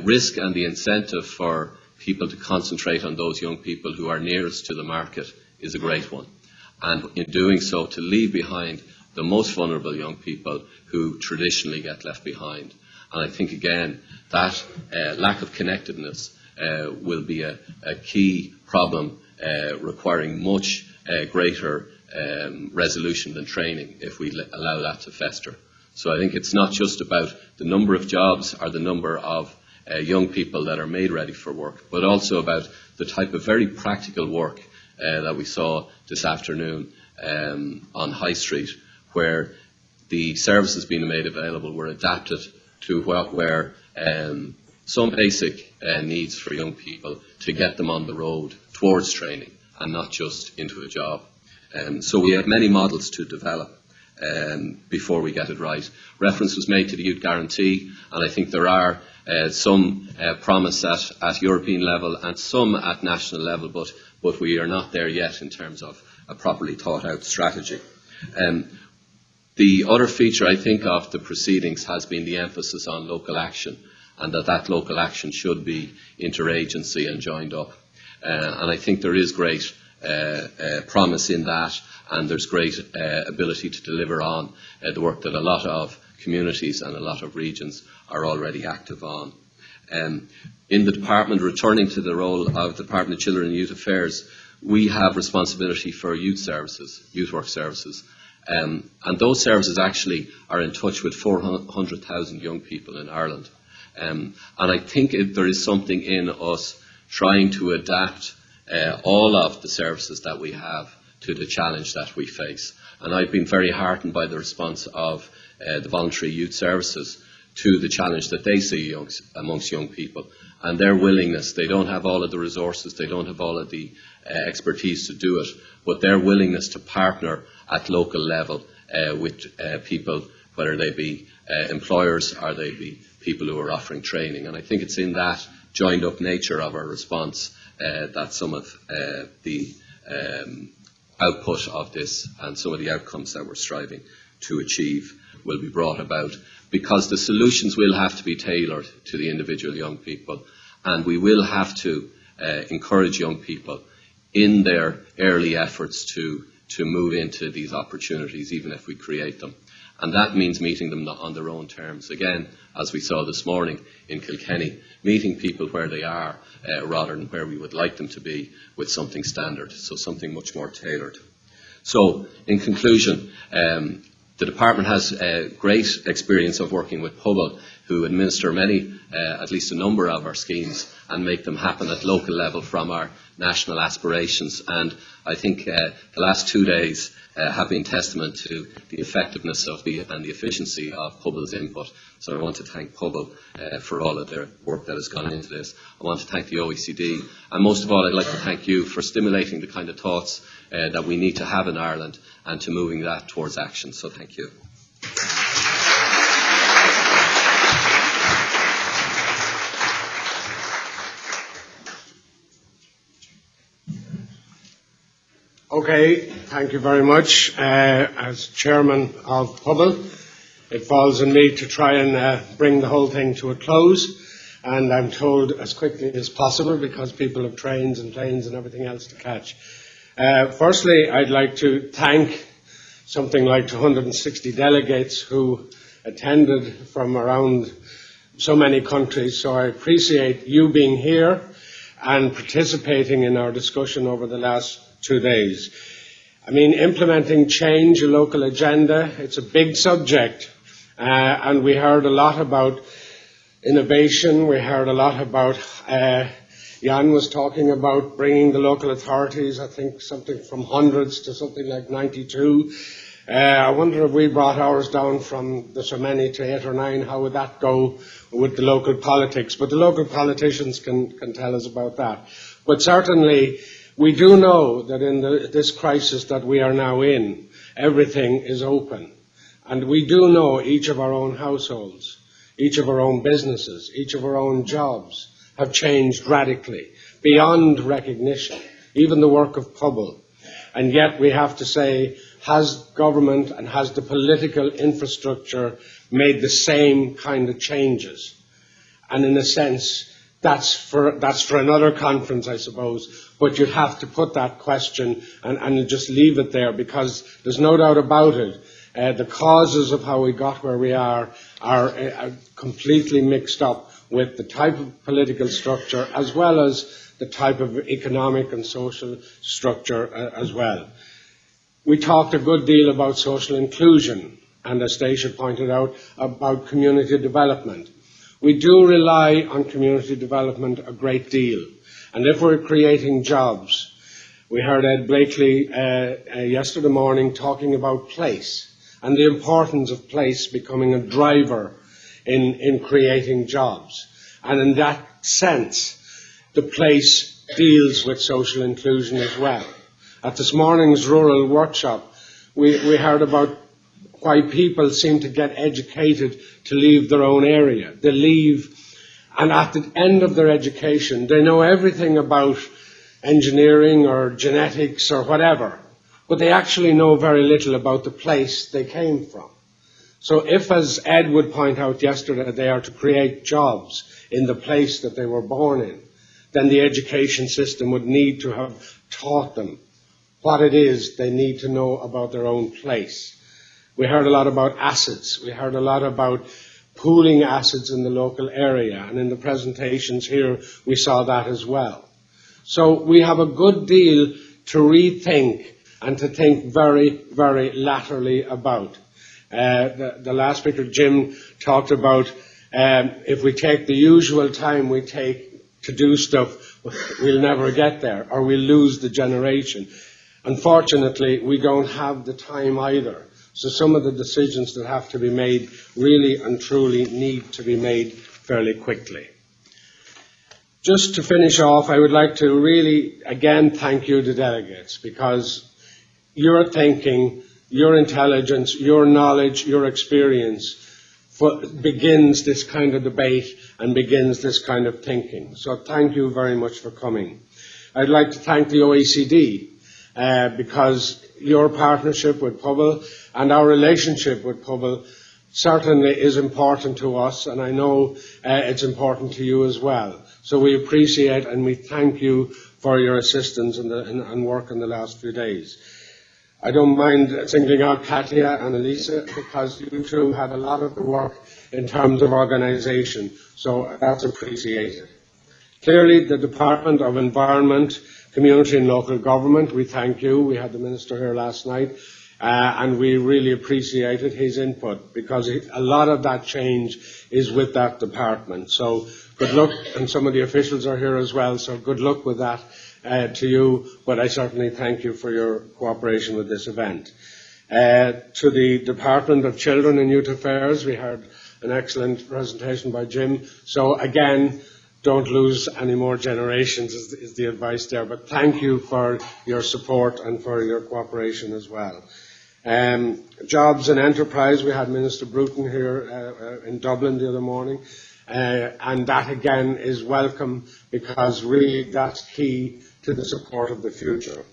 risk and the incentive for people to concentrate on those young people who are nearest to the market is a great one. And in doing so, to leave behind the most vulnerable young people who traditionally get left behind. And I think, again, that lack of connectedness will be a key problem requiring much greater resolution than training if we allow that to fester. So I think it's not just about the number of jobs or the number of young people that are made ready for work, but also about the type of very practical work that we saw this afternoon on High Street, where the services being made available were adapted to what were some basic needs for young people to get them on the road towards training and not just into a job. So we have many models to develop before we get it right. Reference was made to the Youth Guarantee, and I think there are some promise at European level and some at national level, but we are not there yet in terms of a properly thought out strategy. The other feature, I think, of the proceedings has been the emphasis on local action, and that local action should be interagency and joined up. And I think there is great promise in that, and there's great ability to deliver on the work that a lot of communities and a lot of regions are already active on. In the department, returning to the role of the Department of Children and Youth Affairs, we have responsibility for youth services, youth work services. And those services actually are in touch with 400,000 young people in Ireland. And I think there is something in us trying to adapt all of the services that we have to the challenge that we face. And I've been very heartened by the response of the voluntary youth services to the challenge that they see amongst young people. And their willingness, they don't have all of the resources, they don't have all of the expertise to do it, but their willingness to partner at local level with people, whether they be employers or they be people who are offering training. And I think it's in that joined up nature of our response that some of the output of this and some of the outcomes that we're striving to achieve will be brought about, because the solutions will have to be tailored to the individual young people, and we will have to encourage young people in their early efforts to move into these opportunities, even if we create them. And that means meeting them on their own terms. Again, as we saw this morning in Kilkenny, meeting people where they are rather than where we would like them to be with something standard, so something much more tailored. So, in conclusion, the department has great experience of working with Pobal, who administer many, at least a number of our schemes, and make them happen at local level from our national aspirations. And I think the last 2 days have been testament to the effectiveness of and the efficiency of Pobal's input. So I want to thank Pobal for all of their work that has gone into this. I want to thank the OECD, and most of all I'd like to thank you for stimulating the kind of thoughts that we need to have in Ireland and to moving that towards action. So thank you. Okay, thank you very much. As chairman of Pobal, it falls on me to try and bring the whole thing to a close, and I'm told as quickly as possible because people have trains and planes and everything else to catch. Firstly, I'd like to thank something like 260 delegates who attended from around so many countries. So I appreciate you being here and participating in our discussion over the last 2 days. I mean, implementing change, a local agenda, it's a big subject. And we heard a lot about innovation. We heard a lot about, Jan was talking about bringing the local authorities, I think something from hundreds to something like 92. I wonder if we brought ours down from the so many to 8 or 9, how would that go with the local politics? But the local politicians can tell us about that. But certainly, we do know that in this crisis that we are now in, everything is open. And we do know each of our own households, each of our own businesses, each of our own jobs have changed radically, beyond recognition, even the work of Pobble. And yet we have to say, has government and has the political infrastructure made the same kind of changes? And in a sense, that's for another conference, I suppose. But you'd have to put that question and just leave it there, because there's no doubt about it. The causes of how we got where we are completely mixed up with the type of political structure as well as the type of economic and social structure as well. We talked a good deal about social inclusion, and as Stacia pointed out, about community development. We do rely on community development a great deal. And if we're creating jobs, we heard Ed Blakely yesterday morning talking about place and the importance of place becoming a driver in creating jobs. And in that sense, the place deals with social inclusion as well. At this morning's rural workshop, we heard about why people seem to get educated to leave their own area. They leave, and at the end of their education, they know everything about engineering or genetics or whatever, but they actually know very little about the place they came from. So if, as Ed would point out yesterday, they are to create jobs in the place that they were born in, then the education system would need to have taught them what it is they need to know about their own place. We heard a lot about assets. We heard a lot about pooling assets in the local area. And in the presentations here, we saw that as well. So we have a good deal to rethink and to think very, very laterally about. The last speaker, Jim, talked about if we take the usual time we take to do stuff, we'll never get there, or we'll lose the generation. Unfortunately, we don't have the time either. So some of the decisions that have to be made really and truly need to be made fairly quickly. Just to finish off, I would like to really, again, thank you, the delegates, because your thinking, your intelligence, your knowledge, your experience begins this kind of debate and begins this kind of thinking. So thank you very much for coming. I'd like to thank the OECD, because your partnership with Pobble and our relationship with Pobble certainly is important to us, and I know it's important to you as well. So we appreciate and we thank you for your assistance and work in the last few days. I don't mind singling out Katia and Elisa, because you two had a lot of the work in terms of organisation, so that's appreciated. Clearly, the Department of Environment, Community and Local Government, we thank you. We had the Minister here last night, and we really appreciated his input, because a lot of that change is with that department. So good luck, and some of the officials are here as well, so good luck with that to you, but I certainly thank you for your cooperation with this event. To the Department of Children and Youth Affairs, we heard an excellent presentation by Jim. So again, don't lose any more generations is the advice there. But thank you for your support and for your cooperation as well. Jobs and Enterprise, we had Minister Bruton here in Dublin the other morning. And that again is welcome, because really that's key to the support of the future.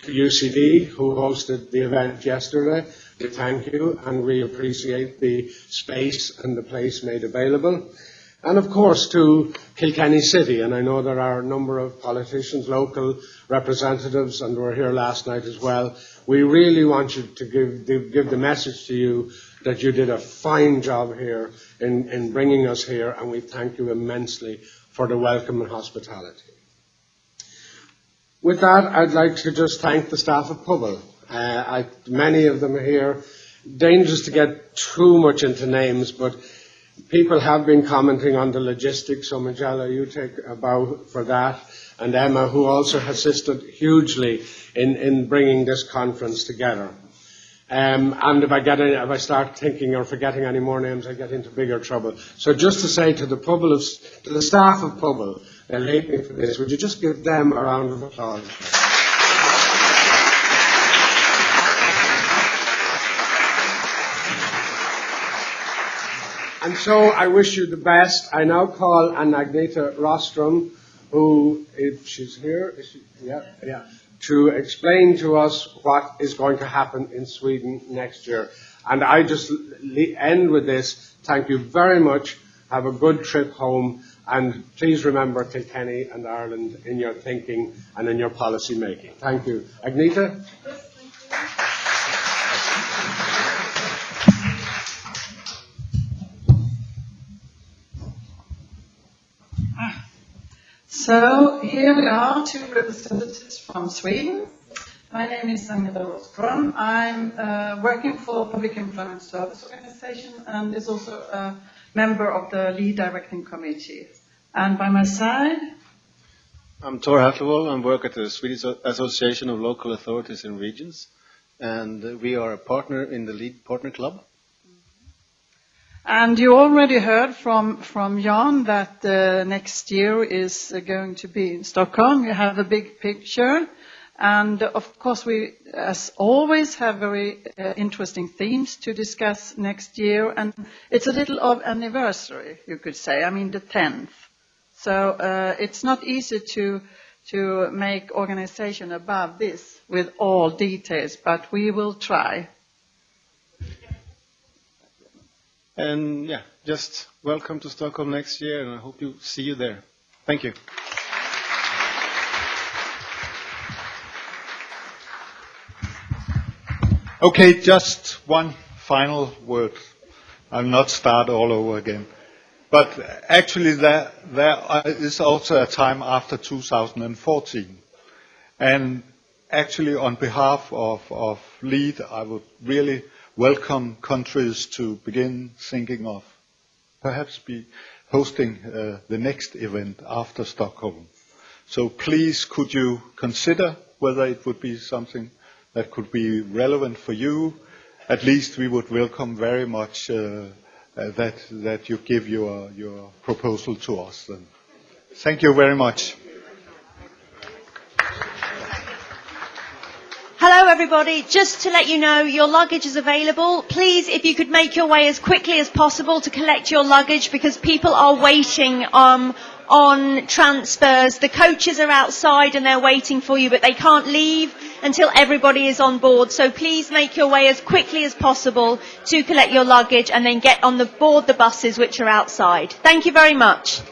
To UCD, who hosted the event yesterday, we thank you and we appreciate the space and the place made available. And of course to Kilkenny City, and I know there are a number of politicians, local representatives, and were here last night as well. We really want you to give the message to you that you did a fine job here in bringing us here, and we thank you immensely for the welcome and hospitality. With that, I'd like to just thank the staff of Pobal. Many of them are here. Dangerous to get too much into names, but people have been commenting on the logistics, so Majella, you take a bow for that, and Emma, who also assisted hugely in bringing this conference together. And if I start thinking or forgetting any more names, I get into bigger trouble. So just to say to the staff of Pobal, they're waiting for this, would you just give them a round of applause? And so I wish you the best. I now call on Agneta Rostrom, who, if she's here, is she? Yeah. To explain to us what is going to happen in Sweden next year. And I just end with this. Thank you very much. Have a good trip home. And please remember Kilkenny and Ireland in your thinking and in your policy making. Thank you. Agneta? So here we are, two representatives from Sweden. My name is Agneta Rostrom. I'm working for Public Employment Service Organization and is also a member of the lead directing committee. And by my side, I'm Tor Hatlevold. I work at the Swedish Association of Local Authorities and Regions, and we are a partner in the Lead Partner Club. and you already heard from Jan that next year is going to be in Stockholm. You have a big picture. And of course, we, as always, have very interesting themes to discuss next year. And it's a little of anniversary, you could say. I mean, the 10th. So it's not easy to make organization above this with all details, but we will try. And yeah, just welcome to Stockholm next year, and I hope to see you there. Thank you. Okay, just one final word. I'll not start all over again. But actually there is also a time after 2014. And actually on behalf of LEAD, I would really welcome countries to begin thinking of perhaps be hosting the next event after Stockholm. So please could you consider whether it would be something that could be relevant for you. At least we would welcome very much that you give your proposal to us. Then. Thank you very much. Hello everybody, just to let you know your luggage is available. Please, if you could make your way as quickly as possible to collect your luggage because people are waiting on transfers. The coaches are outside and they're waiting for you, but they can't leave until everybody is on board. So please make your way as quickly as possible to collect your luggage and then get on board the buses which are outside. Thank you very much.